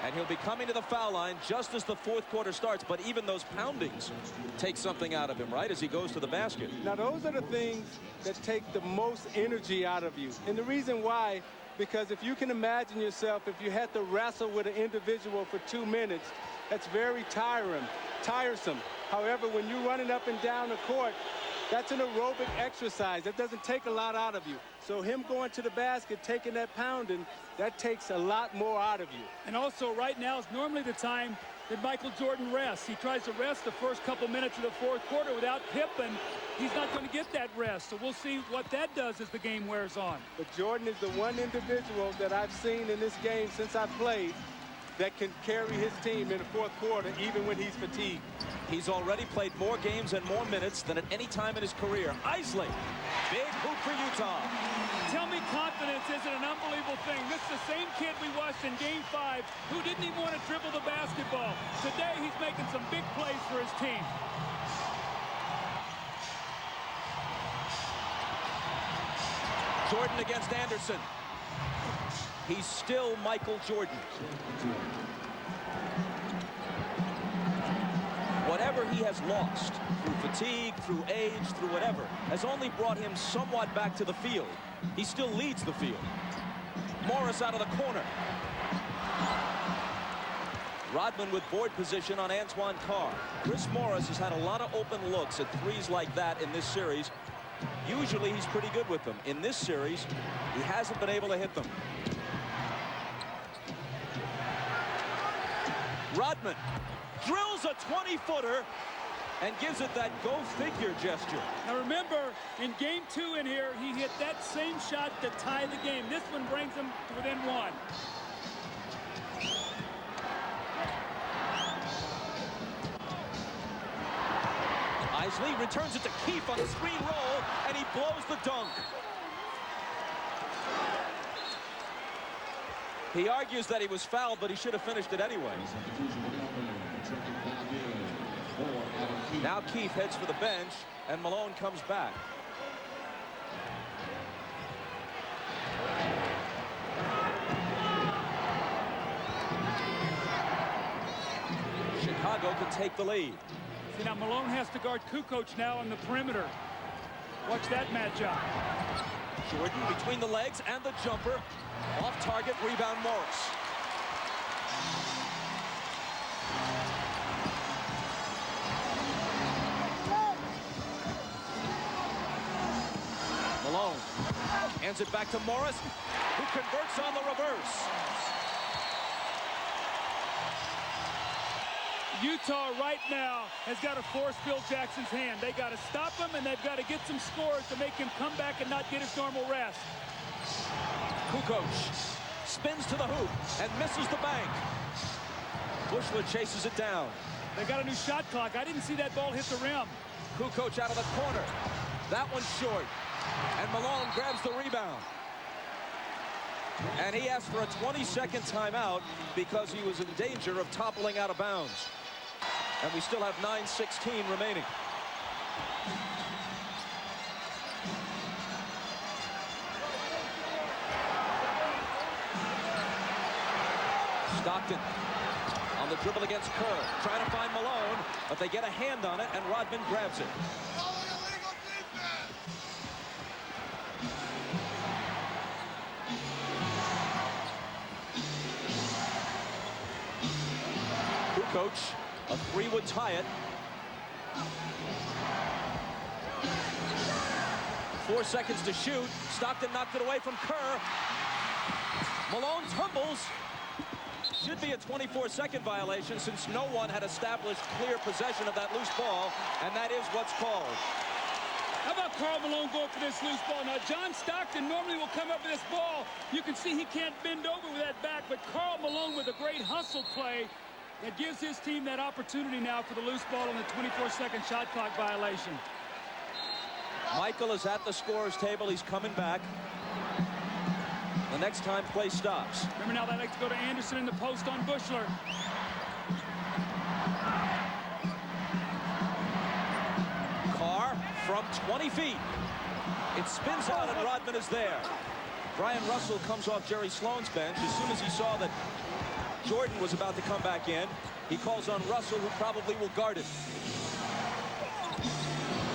And he'll be coming to the foul line just as the fourth quarter starts. But even those poundings take something out of him, right, as he goes to the basket. Now, those are the things that take the most energy out of you. And the reason why, because if you can imagine yourself, if you had to wrestle with an individual for 2 minutes, that's very tiresome. However, when you're running up and down the court, that's an aerobic exercise. That doesn't take a lot out of you. So him going to the basket, taking that pounding, that takes a lot more out of you. And also right now is normally the time that Michael Jordan rests. He tries to rest the first couple minutes of the fourth quarter without Pippen. He's not going to get that rest. So we'll see what that does as the game wears on. But Jordan is the one individual that I've seen in this game since I played that can carry his team in the fourth quarter even when he's fatigued. He's already played more games and more minutes than at any time in his career. Isley, big hoop for Utah. Tell me confidence isn't an unbelievable thing. This is the same kid we watched in Game 5 who didn't even want to dribble the basketball. Today he's making some big plays for his team. Jordan against Anderson. He's still Michael Jordan. Whatever he has lost, through fatigue, through age, through whatever, has only brought him somewhat back to the field. He still leads the field. Morris out of the corner. Rodman with board position on Antoine Carr. Chris Morris has had a lot of open looks at threes like that in this series. Usually he's pretty good with them. In this series, he hasn't been able to hit them. Rodman drills a 20-footer and gives it that go-figure gesture. Now remember, in Game 2 in here, he hit that same shot to tie the game. This one brings him to within 1. Isley returns it to Keefe on the screen roll, and he blows the dunk. He argues that he was fouled, but he should have finished it anyway. Now Keith heads for the bench, and Malone comes back. Chicago could take the lead. See, now Malone has to guard Kukoc now on the perimeter. Watch that matchup. Jordan between the legs and the jumper. Off target, rebound Morris. Malone hands it back to Morris, who converts on the reverse. Utah right now has got to force Phil Jackson's hand. They got to stop him, and they've got to get some scores to make him come back and not get his normal rest. Kukoc spins to the hoop and misses the bank. Bushler chases it down. They got a new shot clock. I didn't see that ball hit the rim. Kukoc out of the corner. That one's short. And Malone grabs the rebound. And he asked for a 20-second timeout because he was in danger of toppling out of bounds. And we still have 9:16 remaining. Stockton on the dribble against Kerr, trying to find Malone, but they get a hand on it, and Rodman grabs it. Kukoc, a three would tie it. 4 seconds to shoot. Stockton knocked it away from Kerr. Malone tumbles. Should be a 24-second violation since no one had established clear possession of that loose ball, and that is what's called. How about Karl Malone going for this loose ball? Now, John Stockton normally will come up with this ball. You can see he can't bend over with that back, but Karl Malone with a great hustle play that gives his team that opportunity now for the loose ball on the 24-second shot clock violation. Michael is at the scorer's table. He's coming back. The next time play stops. Remember now they like to go to Anderson in the post on Bushler. Carr from 20 feet. It spins out and Rodman is there. Brian Russell comes off Jerry Sloan's bench. As soon as he saw that Jordan was about to come back in, he calls on Russell, who probably will guard it.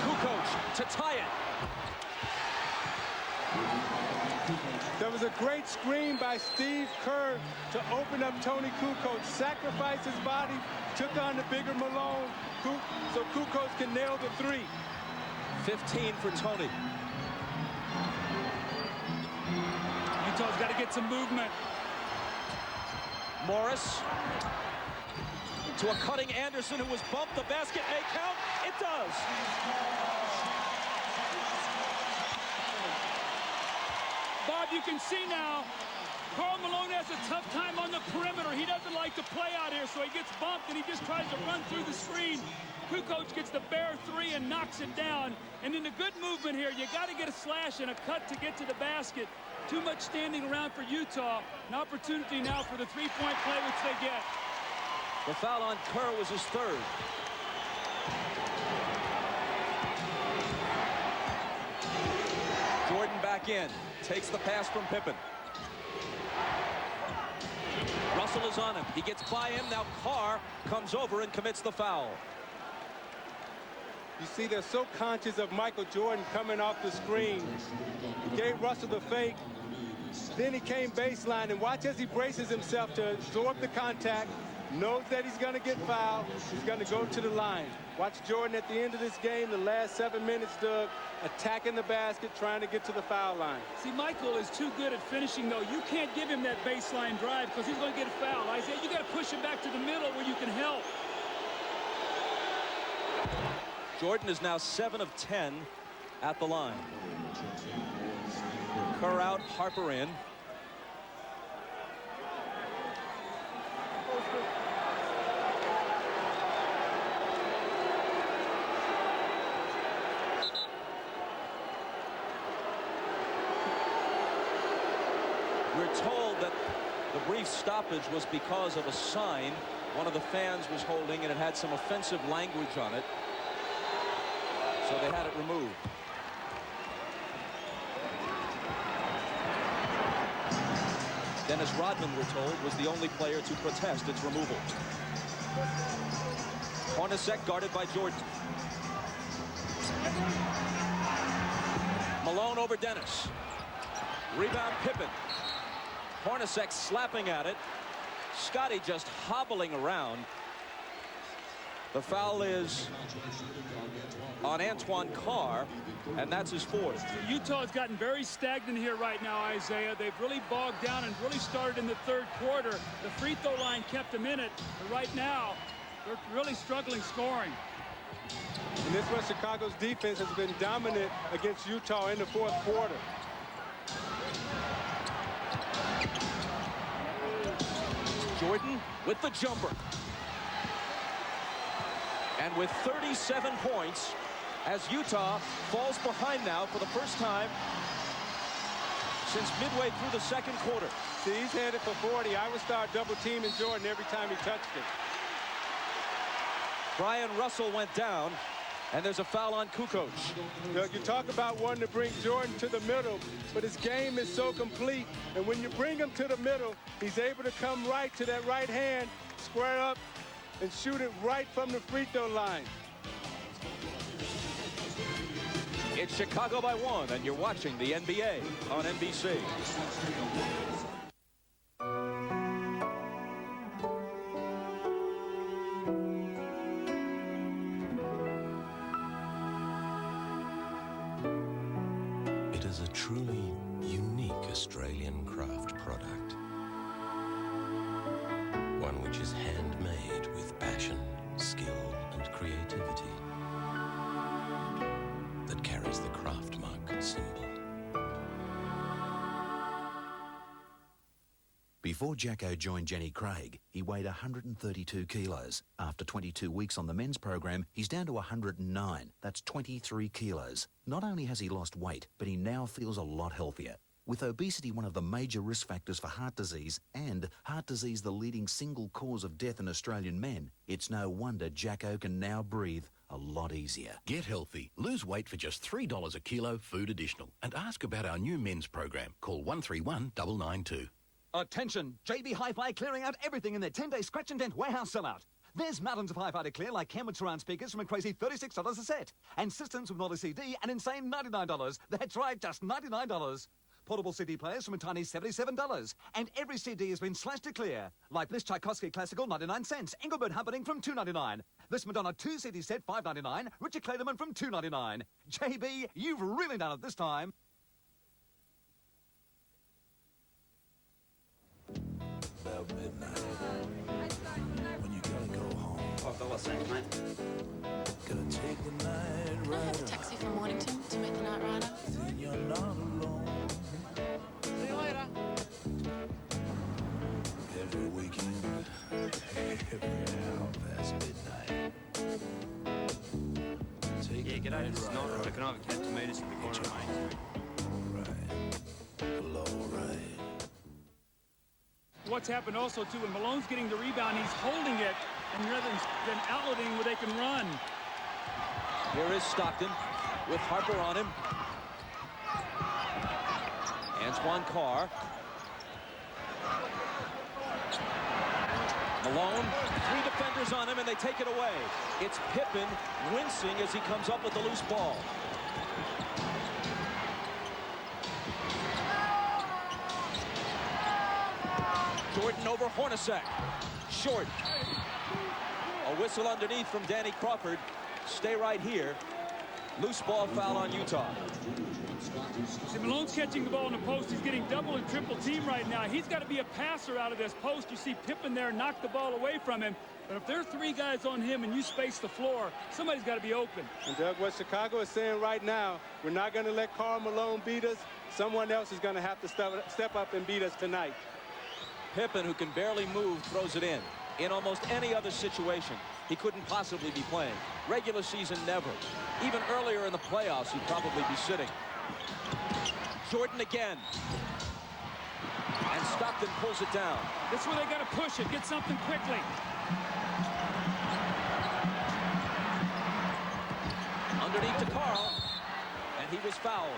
Kukoc to tie it. There was a great screen by Steve Kerr to open up Tony Kukoc. Sacrificed his body, took on the bigger Malone, so Kukoc can nail the three. 15 for Tony. Utah's got to get some movement. Morris to a cutting Anderson, who was bumped. The basket may count. It does. Bob, you can see now, Karl Malone has a tough time on the perimeter. He doesn't like to play out here, so he gets bumped and he just tries to run through the screen. Kukoc gets the bare three and knocks it down. And in the good movement here, you got to get a slash and a cut to get to the basket. Too much standing around for Utah. An opportunity now for the three-point play, which they get. The foul on Kerr was his third. Jordan back in. Takes the pass from Pippen. Russell is on him. He gets by him. Now Carr comes over and commits the foul. You see, they're so conscious of Michael Jordan coming off the screen. He gave Russell the fake. Then he came baseline, and watch as he braces himself to absorb the contact. Knows that he's going to get fouled. He's going to go to the line. Watch Jordan at the end of this game, the last 7 minutes, Doug, attacking the basket, trying to get to the foul line. See, Michael is too good at finishing, though. You can't give him that baseline drive because he's going to get fouled. Isaiah, you got to push him back to the middle where you can help. Jordan is now 7 of 10 at the line. Kerr out, Harper in. We're told that the brief stoppage was because of a sign one of the fans was holding, and it had some offensive language on it. So they had it removed. Dennis Rodman, we're told, was the only player to protest its removal. Hornacek guarded by Jordan. Malone over Dennis. Rebound Pippen. Hornacek slapping at it. Scotty just hobbling around. The foul is on Antoine Carr, and that's his fourth. Utah has gotten very stagnant here right now, Isaiah. They've really bogged down and really started in the third quarter. The free throw line kept them in it, but right now they're really struggling scoring. And this was Chicago's defense has been dominant against Utah in the fourth quarter. Jordan with the jumper. And with 37 points, as Utah falls behind now for the first time since midway through the second quarter. See, he's headed for 40. I would start double teaming Jordan every time he touched it. Brian Russell went down, and there's a foul on Kukoc. You talk about wanting to bring Jordan to the middle, but his game is so complete. And when you bring him to the middle, he's able to come right to that right hand, square up, and shoot it right from the free throw line. It's Chicago by 1, and you're watching the NBA on NBC. It is a truly unique Australian craft product. One which is handmade with passion, skill and creativity. That carries the craft mark symbol. Before Jacko joined Jenny Craig, he weighed 132 kilos. After 22 weeks on the men's program, he's down to 109. That's 23 kilos. Not only has he lost weight, but he now feels a lot healthier. With obesity one of the major risk factors for heart disease, and heart disease the leading single cause of death in Australian men, it's no wonder Jacko can now breathe a lot easier. Get healthy. Lose weight for just $3 a kilo, food additional. And ask about our new men's program. Call 131 992. Attention! JB Hi-Fi clearing out everything in their 10-day scratch and dent warehouse sellout. There's mountains of hi-fi to clear, like Kenwood surround speakers from a crazy $36 a set. And systems with not a CD, an insane $99. That's right, just $99. Portable CD players from a tiny $77. And every CD has been slashed to clear. Like this Tchaikovsky Classical, 99 cents. Engelbert Humperdinck from $2.99. This Madonna 2 CD set, $5.99. Richard Clayderman from $2.99. JB, you've really done it this time. About midnight, when you gotta go home. $5 cents, mate. Gotta take the night Can I have a rider. taxi from Mornington to meet the night rider? Then you're not alone. See you later. Every weekend, every hour past midnight. Take Yeah, the g'day, night this is rider. Nora. I can have a cat to meet us in the corner of Main Street. Well, all right. What's happened also, too, when Malone's getting the rebound, he's holding it, and rather than outletting where they can run. Here is Stockton with Harper on him. Antoine Carr. Malone, 3 defenders on him, and they take it away. It's Pippen wincing as he comes up with the loose ball. Jordan over Hornacek. Short. A whistle underneath from Danny Crawford. Stay right here. Loose ball foul on Utah. See, Malone's catching the ball in the post. He's getting double and triple team right now. He's got to be a passer out of this post. You see Pippen there knock the ball away from him. But if there are 3 guys on him and you space the floor, somebody's got to be open. And Doug, what Chicago is saying right now, we're not going to let Karl Malone beat us. Someone else is going to have to step up and beat us tonight. Pippen, who can barely move, throws it in. In almost any other situation, he couldn't possibly be playing. Regular season, never. Even earlier in the playoffs, he'd probably be sitting. Jordan again. And Stockton pulls it down. This is where they got to push it. Get something quickly. Underneath to Carl, and he was fouled.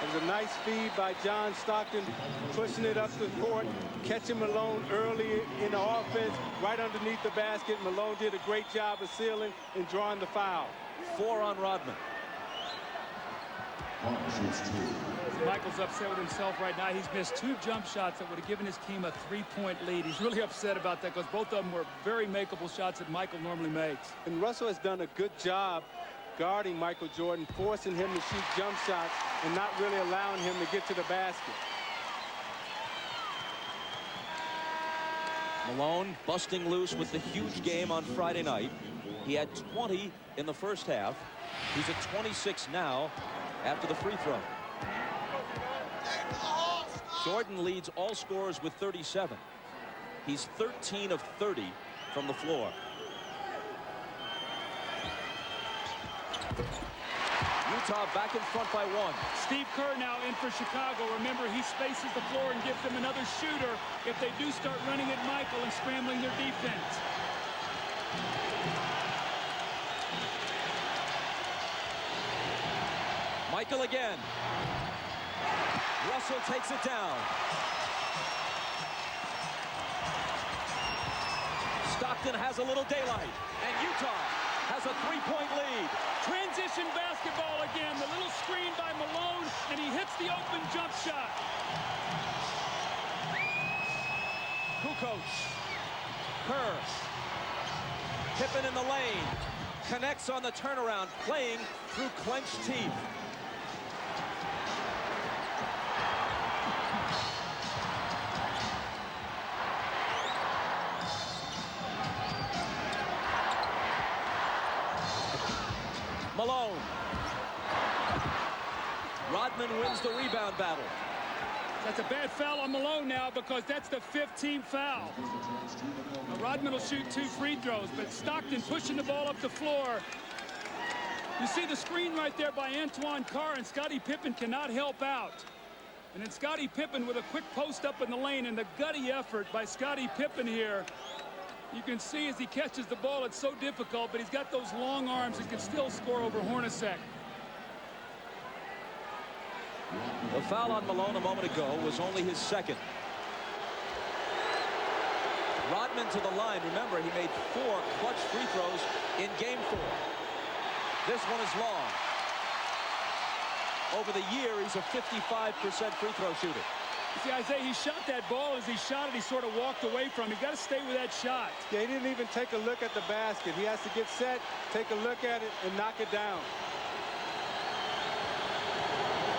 It was a nice feed by John Stockton, pushing it up the court, catching Malone early in the offense, right underneath the basket. Malone did a great job of sealing and drawing the foul. 4 on Rodman. Michael's upset with himself right now. He's missed 2 jump shots that would have given his team a 3-point lead. He's really upset about that because both of them were very makeable shots that Michael normally makes. And Russell has done a good job guarding Michael Jordan, forcing him to shoot jump shots and not really allowing him to get to the basket. Malone busting loose with the huge game on Friday night. He had 20 in the first half. He's at 26 now after the free throw. Jordan leads all scorers with 37. He's 13 of 30 from the floor. Utah back in front by 1. Steve Kerr now in for Chicago. Remember, he spaces the floor and gives them another shooter if they do start running at Michael and scrambling their defense. Michael again. Russell takes it down. Stockton has a little daylight, and Utah has a 3-point lead. Transition basketball again. The little screen by Malone, and he hits the open jump shot. Kukoc. Kerr. Pippen in the lane. Connects on the turnaround, playing through clenched teeth. Malone. Rodman wins the rebound battle. That's a bad foul on Malone now because that's the 5th team foul. Now Rodman will shoot 2 free throws, but Stockton pushing the ball up the floor. You see the screen right there by Antoine Carr, and Scottie Pippen cannot help out. And then Scottie Pippen with a quick post up in the lane, and the gutty effort by Scottie Pippen here. You can see as he catches the ball, it's so difficult, but he's got those long arms and can still score over Hornacek. The foul on Malone a moment ago was only his 2nd. Rodman to the line. Remember, he made 4 clutch free throws in game 4. This one is long. Over the year, he's a 55% free throw shooter. See, Isaiah, he shot that ball. As he shot it, he sort of walked away from it. You've got to stay with that shot. Yeah, he didn't even take a look at the basket. He has to get set, take a look at it, and knock it down.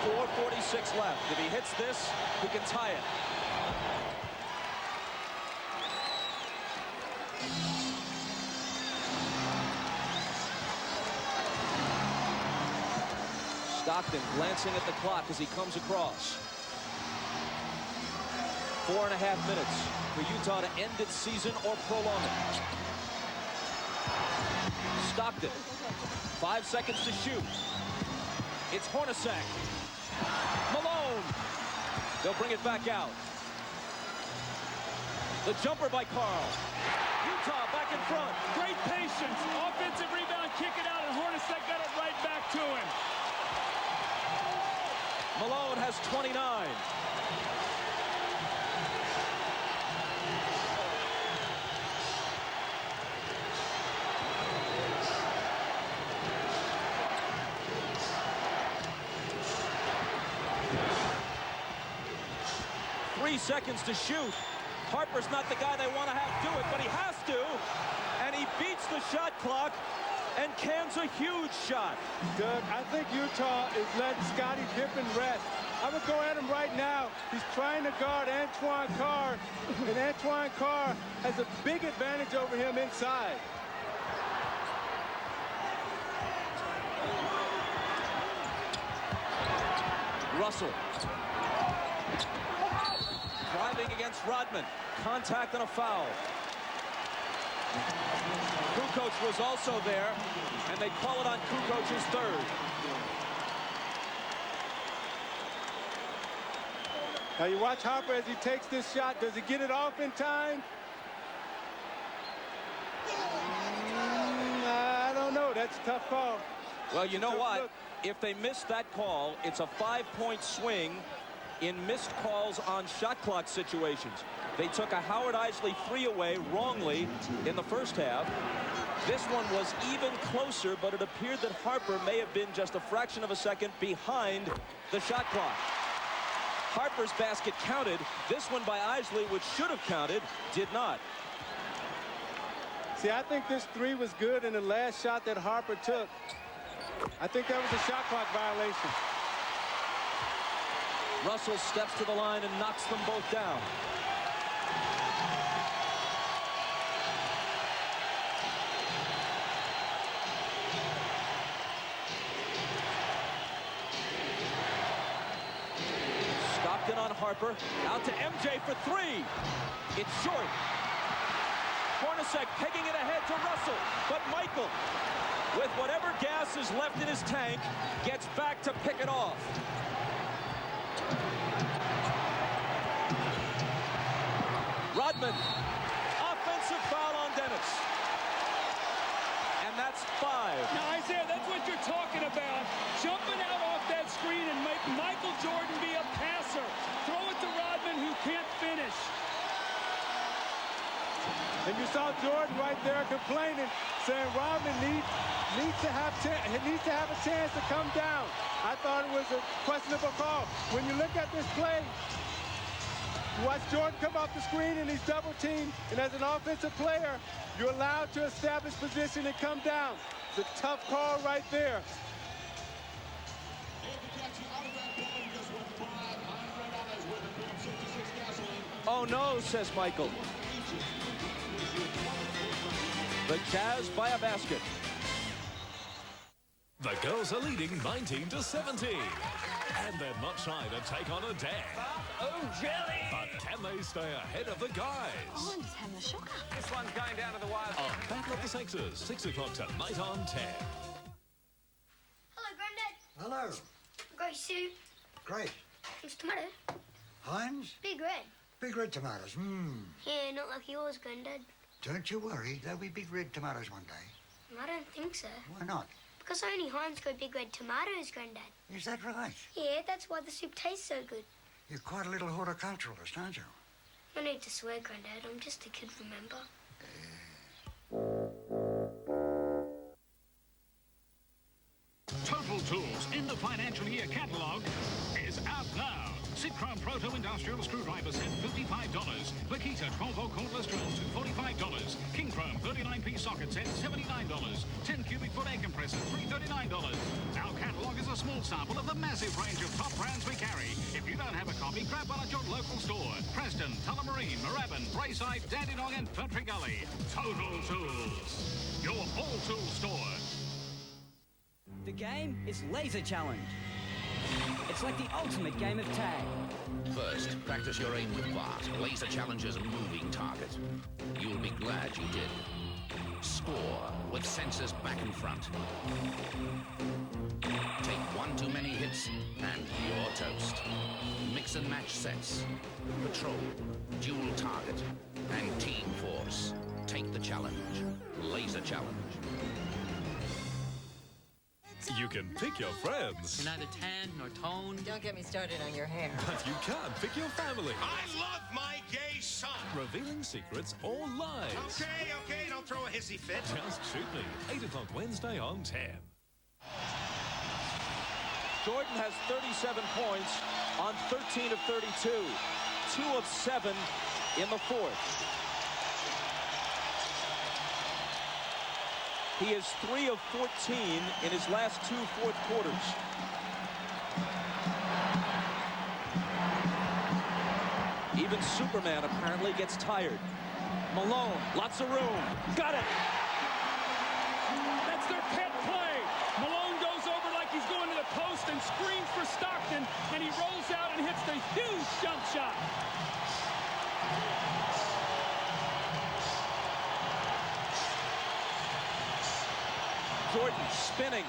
4:46 left. If he hits this, he can tie it. Stockton glancing at the clock as he comes across. 4.5 minutes for Utah to end its season or prolong it. Stockton, 5 seconds to shoot. It's Hornacek. Malone. They'll bring it back out. The jumper by Carl. Utah back in front. Great patience. Offensive rebound, kick it out, and Hornacek got it right back to him. Malone has 29. Seconds to shoot. Harper's not the guy they want to have do it, but he has to. And he beats the shot clock and cans a huge shot. Doug, I think Utah is letting Scottie Pippen rest. I would go at him right now. He's trying to guard Antoine Carr, and Antoine Carr has a big advantage over him inside. Russell. Driving against Rodman. Contact and a foul. Kukoc was also there, and they call it on Kukoc's 3rd. Now you watch Harper as he takes this shot. Does he get it off in time? I don't know. That's a tough call. Well, you know what? If they miss that call, it's a 5-point swing in missed calls on shot clock situations. They took a Howard Eisley 3 away wrongly in the first half. This one was even closer, but it appeared that Harper may have been just a fraction of a second behind the shot clock. Harper's basket counted. This one by Eisley, which should have counted, did not. See, I think this 3 was good, and the last shot that Harper took, I think that was a shot clock violation. Russell steps to the line and knocks them both down. Stockton on Harper. Out to MJ for 3. It's short. Hornacek pegging it ahead to Russell. But Michael, with whatever gas is left in his tank, gets back to pick it off. Rodman. Offensive foul on Dennis. And that's 5. Now, Isaiah, that's what you're talking about. Jumping out off that screen and make Michael Jordan be a passer. Throw it to Rodman, who can't finish. And you saw Jordan right there complaining, saying Rodman needs to have a chance to come down. I thought it was a questionable call. When you look at this play, you watch Jordan come off the screen and he's double teamed, and as an offensive player, you're allowed to establish position and come down. It's a tough call right there. Oh no, says Michael. The Jazz by a basket. The girls are leading 19-17. And they're not shy to take on a dare. Oh, jelly! But can they stay ahead of the guys? Oh, I'm just having a shocker. This one's going down to the wire. On Battle of the Sexes, 6 o'clock tonight on 10. Hello, Grandad. Hello. Great soup. Great. It's tomato. Heinz? Big red. Big red tomatoes. Yeah, not like yours, Grandad. Don't you worry. There'll be big red tomatoes one day. I don't think so. Why not? Because only Heinz go big red tomatoes, Grandad. Is that right? Yeah, that's why the soup tastes so good. You're quite a little horticulturalist, aren't you? No need to swear, Grandad. I'm just a kid, remember? Total Tools in the financial year catalog is out now. Sitcom Proto Industrial Screwdriver set, $55. Makita 12-volt cordless drills, $45. King Chrome 39-piece socket set, $79. 10 cubic foot air compressor, $339. Our catalog is a small sample of the massive range of top brands we carry. If you don't have a copy, grab one at your local store. Preston, Tullamarine, Moorabbin, Braeside, Dandenong and Ferntree Gully. Total Tools, your all-tool store. The game is Laser Challenge. It's like the ultimate game of tag. First, practice your aim with Bart. Laser Challenger's moving target. You'll be glad you did. Score with sensors back and front. Take one too many hits and you're toast. Mix and match sets. Patrol, dual target, and team force. Take the challenge. Laser Challenge. You can pick your friends. You're neither tan nor toned. Don't get me started on your hair. But you can't pick your family. I love my gay son. Revealing secrets or lies. Okay, don't throw a hissy fit. Just shoot me. 8 o'clock Wednesday on 10. Jordan has 37 points on 13 of 32. 2 of 7 in the fourth. He is 3 of 14 in his last 2 fourth quarters. Even Superman apparently gets tired. Malone, lots of room. Got it! That's their pet play. Malone goes over like he's going to the post and screams for Stockton, and he rolls out and hits the huge jump shot. Jordan spinning,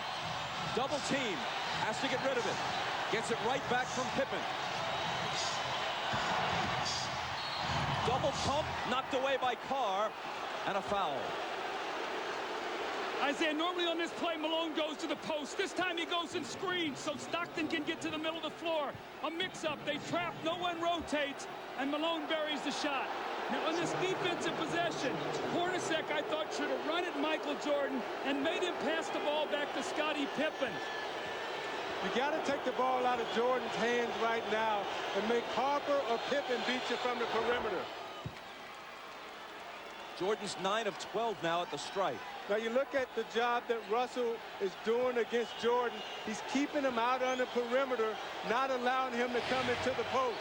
double team, has to get rid of it. Gets it right back from Pippen. Double pump, knocked away by Carr, and a foul. Isaiah, normally on this play, Malone goes to the post. This time he goes and screens so Stockton can get to the middle of the floor. A mix-up, they trap, no one rotates, and Malone buries the shot. Now, on this defensive possession, Hornacek, I thought, should have run at Michael Jordan and made him pass the ball back to Scottie Pippen. You got to take the ball out of Jordan's hands right now and make Harper or Pippen beat you from the perimeter. Jordan's 9 of 12 now at the stripe. Now you look at the job that Russell is doing against Jordan. He's keeping him out on the perimeter, not allowing him to come into the post.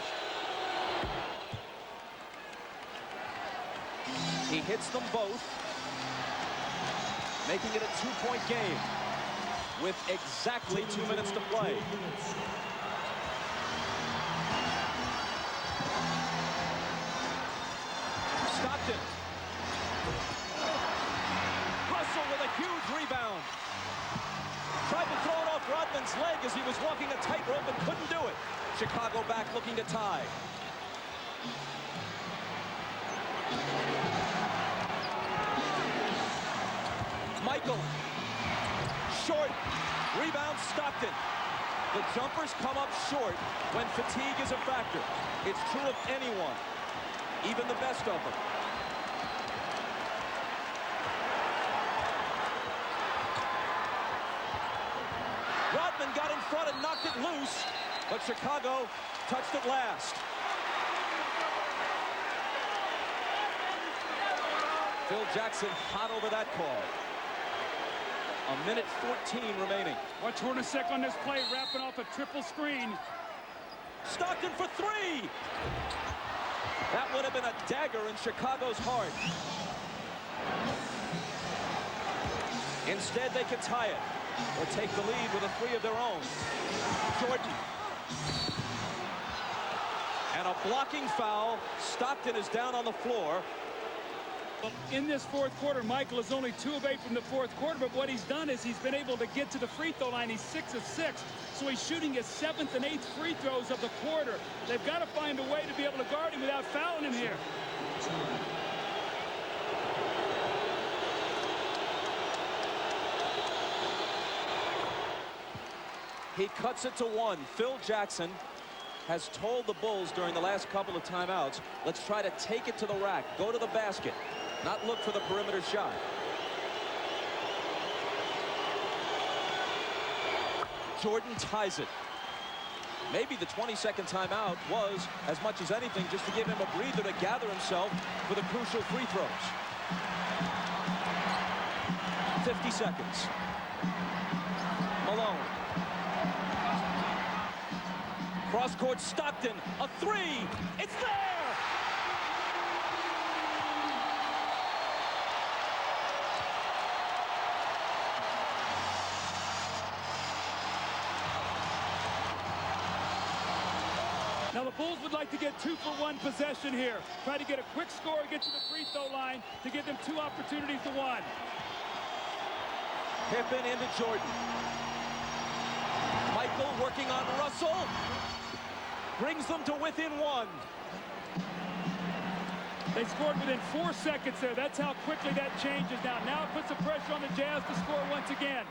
He hits them both, making it a 2-point game with exactly 2 minutes to play. Stockton. Russell with a huge rebound. Tried to throw it off Rodman's leg as he was walking a tightrope and couldn't do it. Chicago back looking to tie. Michael. Short. Rebound Stockton. The jumpers come up short when fatigue is a factor. It's true of anyone, even the best of them. Rodman got in front and knocked it loose, but Chicago touched it last. Phil Jackson hot over that call. A minute 14 remaining. Watch Hornacek on this play, wrapping off a triple screen. Stockton for three! That would have been a dagger in Chicago's heart. Instead, they could tie it or take the lead with a three of their own. Jordan. And a blocking foul. Stockton is down on the floor. In this fourth quarter, Michael is only 2 of 8 from the fourth quarter, but what he's done is he's been able to get to the free throw line. He's 6 of 6, so he's shooting his 7th and 8th free throws of the quarter. They've got to find a way to be able to guard him without fouling him here. He cuts it to 1. Phil Jackson has told the Bulls during the last couple of timeouts, let's try to take it to the rack, go to the basket, not look for the perimeter shot. Jordan ties it. Maybe the 22nd timeout was, as much as anything, just to give him a breather to gather himself for the crucial free throws. 50 seconds. Malone. Cross-court Stockton, a three. It's there! Now the Bulls would like to get 2-for-1 possession here. Try to get a quick score, get to the free throw line to give them 2 opportunities to 1. Pippen into Jordan. Michael working on Russell. Brings them to within 1. They scored within 4 seconds there. That's how quickly that changes now. Now it puts the pressure on the Jazz to score once again.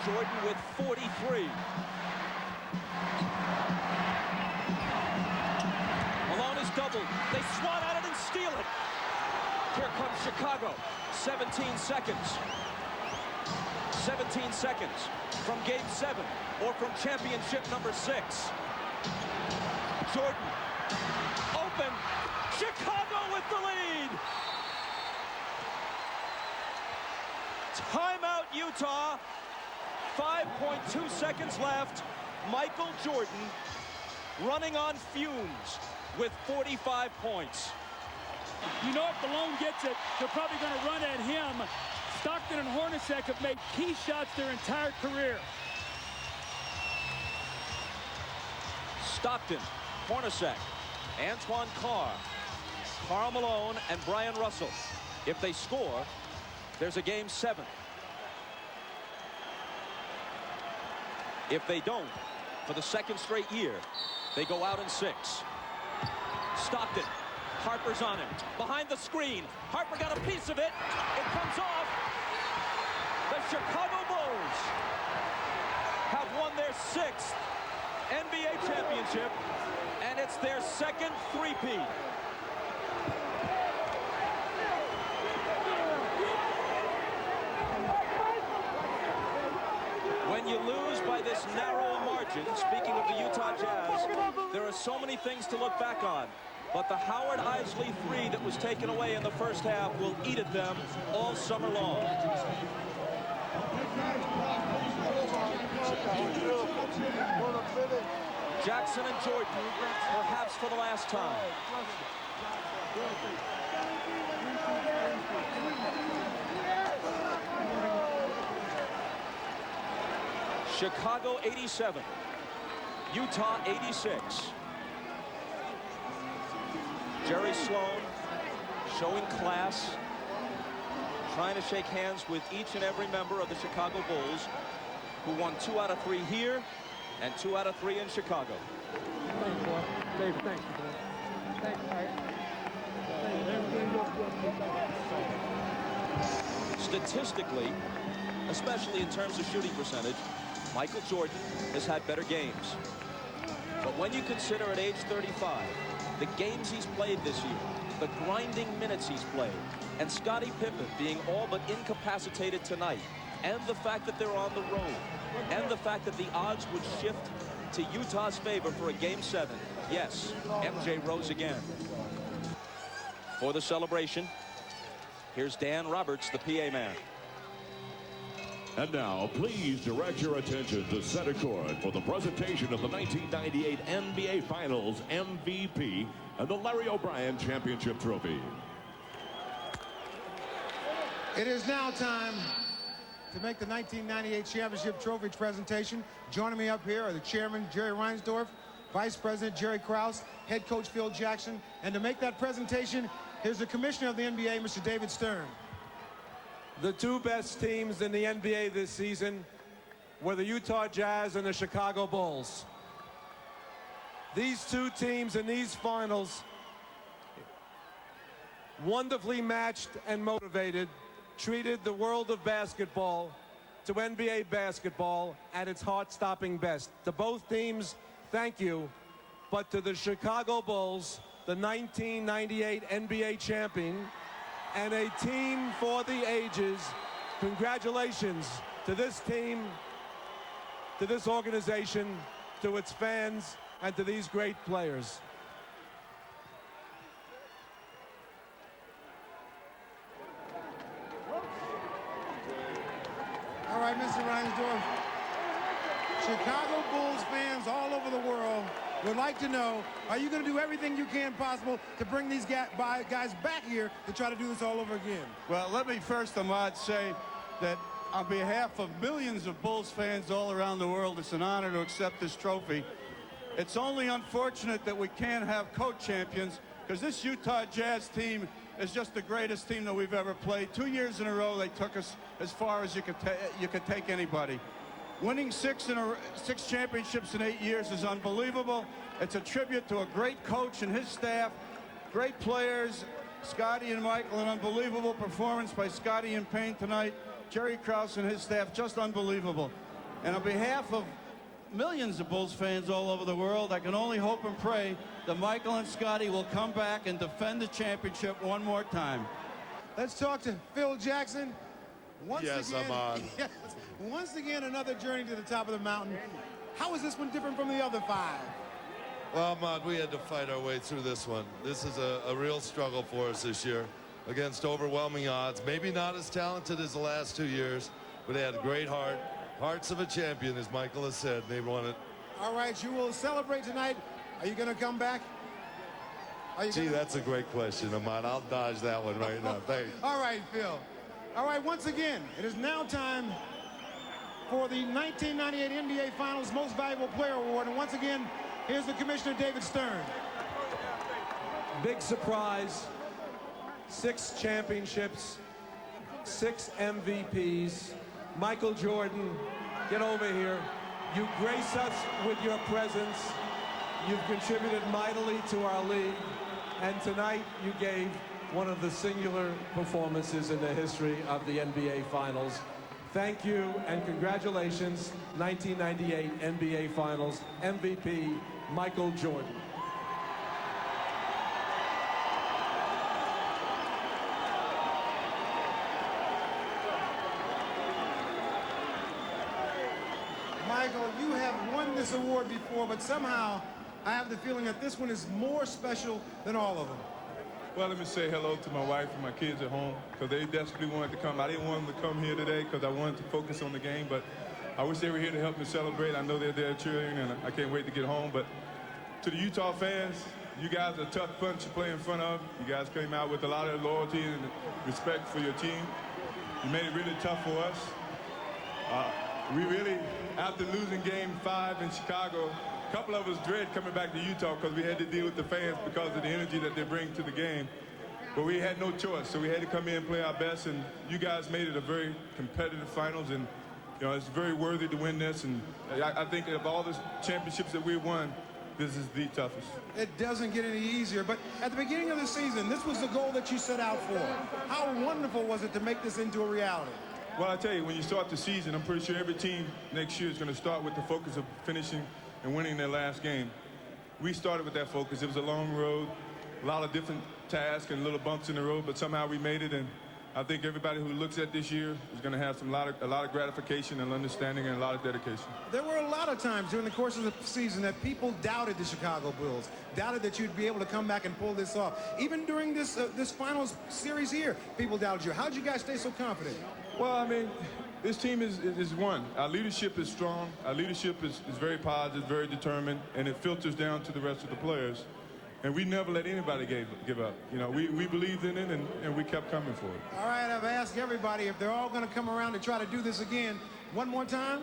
Jordan with 43. Malone is doubled. They swat at it and steal it. Here comes Chicago. 17 seconds. 17 seconds from Game 7 or from championship number 6. Jordan. Open. Chicago with the lead. Timeout, Utah. 5.2 seconds left. Michael Jordan running on fumes with 45 points. You know, if Malone gets it, they're probably going to run at him. Stockton and Hornacek have made key shots their entire career. Stockton, Hornacek, Antoine Carr, Karl Malone, and Brian Russell. If they score, there's a Game 7. If they don't, for the second straight year, they go out in 6. Stockton, Harper's on him. Behind the screen. Harper got a piece of it. It comes off. The Chicago Bulls have won their 6th NBA championship, and it's their 2nd three-peat. When you lose by this narrow margin, speaking of the Utah Jazz, there are so many things to look back on. But the Howard Isley 3 that was taken away in the first half will eat at them all summer long. Jackson and Jordan, perhaps for the last time. Chicago 87, Utah 86. Jerry Sloan showing class, trying to shake hands with each and every member of the Chicago Bulls, who won 2 out of 3 here and 2 out of 3 in Chicago. Thanks, boy. David, thanks, boy. Thanks, Statistically, especially in terms of shooting percentage, Michael Jordan has had better games. But when you consider at age 35, the games he's played this year, the grinding minutes he's played, and Scottie Pippen being all but incapacitated tonight, and the fact that they're on the road, and the fact that the odds would shift to Utah's favor for a Game 7, yes, MJ rose again. For the celebration, here's Dan Roberts, the PA man. And now, please direct your attention to center court for the presentation of the 1998 NBA Finals MVP and the Larry O'Brien Championship Trophy. It is now time to make the 1998 Championship Trophy presentation. Joining me up here are the chairman, Jerry Reinsdorf, Vice President Jerry Krause, head coach Phil Jackson, and to make that presentation, here's the commissioner of the NBA, Mr. David Stern. The 2 best teams in the NBA this season were the Utah Jazz and the Chicago Bulls. These 2 teams in these finals, wonderfully matched and motivated, treated the world of basketball to NBA basketball at its heart-stopping best. To both teams, thank you. But to the Chicago Bulls, the 1998 NBA champion, and a team for the ages, congratulations to this team, to this organization, to its fans, and to these great players. All right, Mr. Reinsdorf. Chicago Bulls fans all over the world would like to know, are you going to do everything you can possible to bring these guys back here to try to do this all over again? Well, let me first, Ahmad, say that on behalf of millions of Bulls fans all around the world, it's an honor to accept this trophy. It's only unfortunate that we can't have co-champions, because this Utah Jazz team is just the greatest team that we've ever played. 2 years in a row, they took us as far as you could take anybody. Winning 6 championships in 8 years is unbelievable. It's a tribute to a great coach and his staff, great players, Scottie and Michael, an unbelievable performance by Scottie and Payne tonight. Jerry Krause and his staff, just unbelievable. And on behalf of millions of Bulls fans all over the world, I can only hope and pray that Michael and Scottie will come back and defend the championship one more time. Let's talk to Phil Jackson. Yes, I'm on. Once again, another journey to the top of the mountain. How is this one different from the other 5? Well, Ahmad, we had to fight our way through this one. This is a real struggle for us this year against overwhelming odds. Maybe not as talented as the last 2 years, but they had a great heart. Hearts of a champion, as Michael has said. They won it. All right, you will celebrate tonight. Are you going to come back? Gee, that's a great question, Ahmad. I'll dodge that one right now. Thanks. All right, Phil. All right, once again, it is now time for the 1998 NBA Finals Most Valuable Player Award. And once again, here's the Commissioner, David Stern. Big surprise. 6 championships, 6 MVPs. Michael Jordan, get over here. You grace us with your presence. You've contributed mightily to our league. And tonight, you gave one of the singular performances in the history of the NBA Finals. Thank you and congratulations, 1998 NBA Finals MVP, Michael Jordan. Michael, you have won this award before, but somehow I have the feeling that this one is more special than all of them. Well, let me say hello to my wife and my kids at home, because they desperately wanted to come. I didn't want them to come here today because I wanted to focus on the game, but I wish they were here to help me celebrate. I know they're there cheering, and I can't wait to get home. But to the Utah fans, you guys are a tough bunch to play in front of. You guys came out with a lot of loyalty and respect for your team. You made it really tough for us. We really, after losing Game 5 in Chicago, a couple of us dread coming back to Utah because we had to deal with the fans because of the energy that they bring to the game. But we had no choice, so we had to come in and play our best, and you guys made it a very competitive finals, and you know, it's very worthy to win this, and I think of all the championships that we won, this is the toughest. It doesn't get any easier, but at the beginning of the season, this was the goal that you set out for. How wonderful was it to make this into a reality? Well, I tell you, when you start the season, I'm pretty sure every team next year is going to start with the focus of finishing and winning their last game. We started with that focus. It was a long road, a lot of different tasks and little bumps in the road, but somehow we made it, and I think everybody who looks at this year is going to have a lot of gratification and understanding and a lot of dedication. There were a lot of times during the course of the season that people doubted the Chicago Bulls, doubted that you'd be able to come back and pull this off. Even during this finals series here, people doubted you. How'd you guys stay so confident? Well, I mean, this team is one. Our leadership is strong. Our leadership is very positive, very determined, and it filters down to the rest of the players. And we never let anybody give up. You know, we believed in it, and we kept coming for it. All right, I've asked everybody if they're all going to come around and try to do this again. One more time?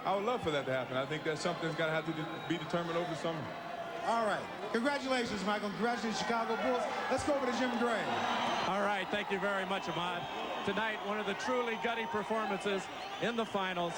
I would love for that to happen. I think that's something that's got to have to be determined over summer. All right. Congratulations, Michael. Congratulations, Chicago Bulls. Let's go over to Jim Gray. All right. Thank you very much, Ahmad. Tonight, one of the truly gutty performances in the finals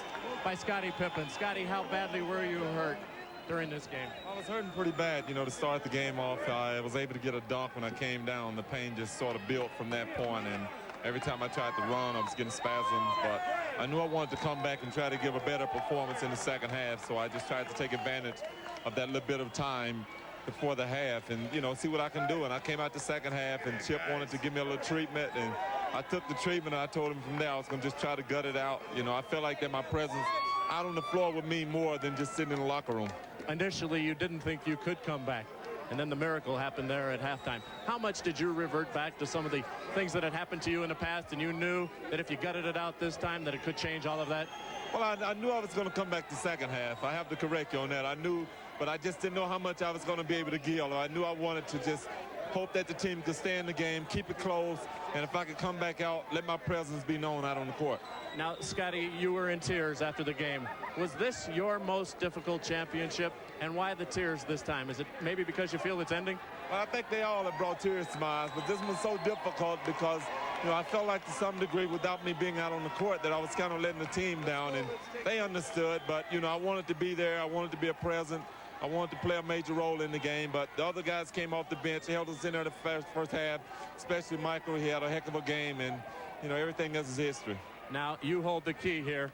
by Scottie Pippen. Scottie, how badly were you hurt during this game? I was hurting pretty bad, you know, to start the game off. I was able to get a dunk when I came down. The pain just sort of built from that point, and every time I tried to run, I was getting spasms. But I knew I wanted to come back and try to give a better performance in the second half, so I just tried to take advantage of that little bit of time before the half and, you know, see what I can do. And I came out the second half, and Chip wanted to give me a little treatment, and I took the treatment, and I told him from there I was going to just try to gut it out. You know, I felt like that my presence out on the floor would mean more than just sitting in the locker room. Initially, you didn't think you could come back, and then the miracle happened there at halftime. How much did you revert back to some of the things that had happened to you in the past, and you knew that if you gutted it out this time that it could change all of that? Well, I knew I was going to come back the second half. I have to correct you on that. I knew, but I just didn't know how much I was going to be able to give. I knew I wanted to just hope that the team could stay in the game, keep it close, and if I could come back out, let my presence be known out on the court. Now, Scottie, you were in tears after the game. Was this your most difficult championship, and why the tears this time? Is it maybe because you feel it's ending? Well, I think they all have brought tears to my eyes, but this was so difficult because, you know, I felt like to some degree without me being out on the court that I was kind of letting the team down, and they understood, but, you know, I wanted to be there. I wanted to be a present. I wanted to play a major role in the game, but the other guys came off the bench, held us in there the first half, especially Michael. He had a heck of a game, and, you know, everything else is history. Now, you hold the key here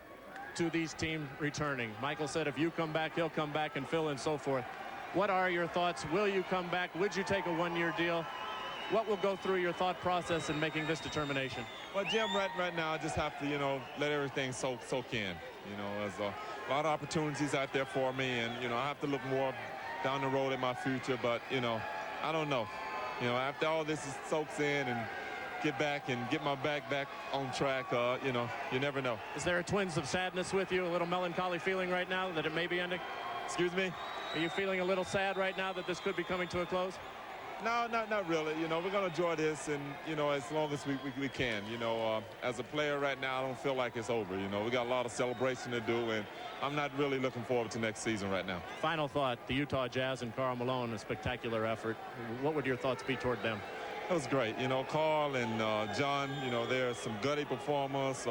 to these teams returning. Michael said if you come back, he'll come back, and Phil and so forth. What are your thoughts? Will you come back? Would you take a one-year deal? What will go through your thought process in making this determination? Well, Jim, right now I just have to, you know, let everything soak in. You know, there's a lot of opportunities out there for me, and, you know, I have to look more down the road in my future, but, you know, I don't know. You know, after all this soaks in and get back and get my back on track, you know, you never know. Is there a twinge of sadness with you, a little melancholy feeling right now that it may be ending? Excuse me? Are you feeling a little sad right now that this could be coming to a close? No, not really. You know, we're going to enjoy this, and, you know, as long as we can. You know, as a player right now, I don't feel like it's over. You know, we got a lot of celebration to do, and I'm not really looking forward to next season right now. Final thought, the Utah Jazz and Karl Malone, a spectacular effort. What would your thoughts be toward them? It was great. You know, Karl and John, you know, they're some gutty performers.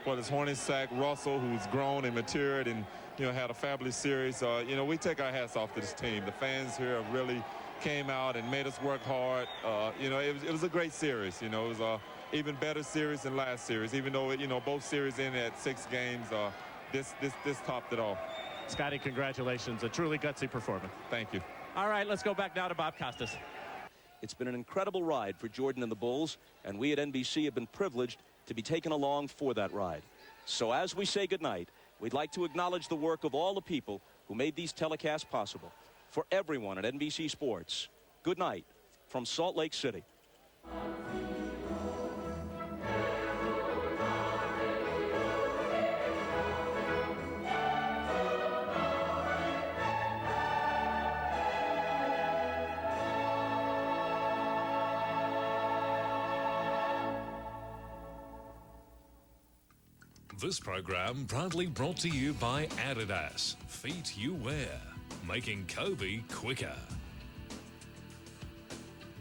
For this Hornacek, Russell, who's grown and matured and, you know, had a fabulous series. You know, we take our hats off to this team. The fans here have really came out and made us work hard. You know, it was a great series. You know, it was a even better series than last series, even though, you know, both series ended at 6 games. This topped it all. Scotty, congratulations. A truly gutsy performance. Thank you. All right, let's go back now to Bob Costas. It's been an incredible ride for Jordan and the Bulls, and we at NBC have been privileged to be taken along for that ride. So as we say goodnight, we'd like to acknowledge the work of all the people who made these telecasts possible. For everyone at NBC Sports, good night from Salt Lake City. This program proudly brought to you by Adidas. Feet you wear, making Kobe quicker.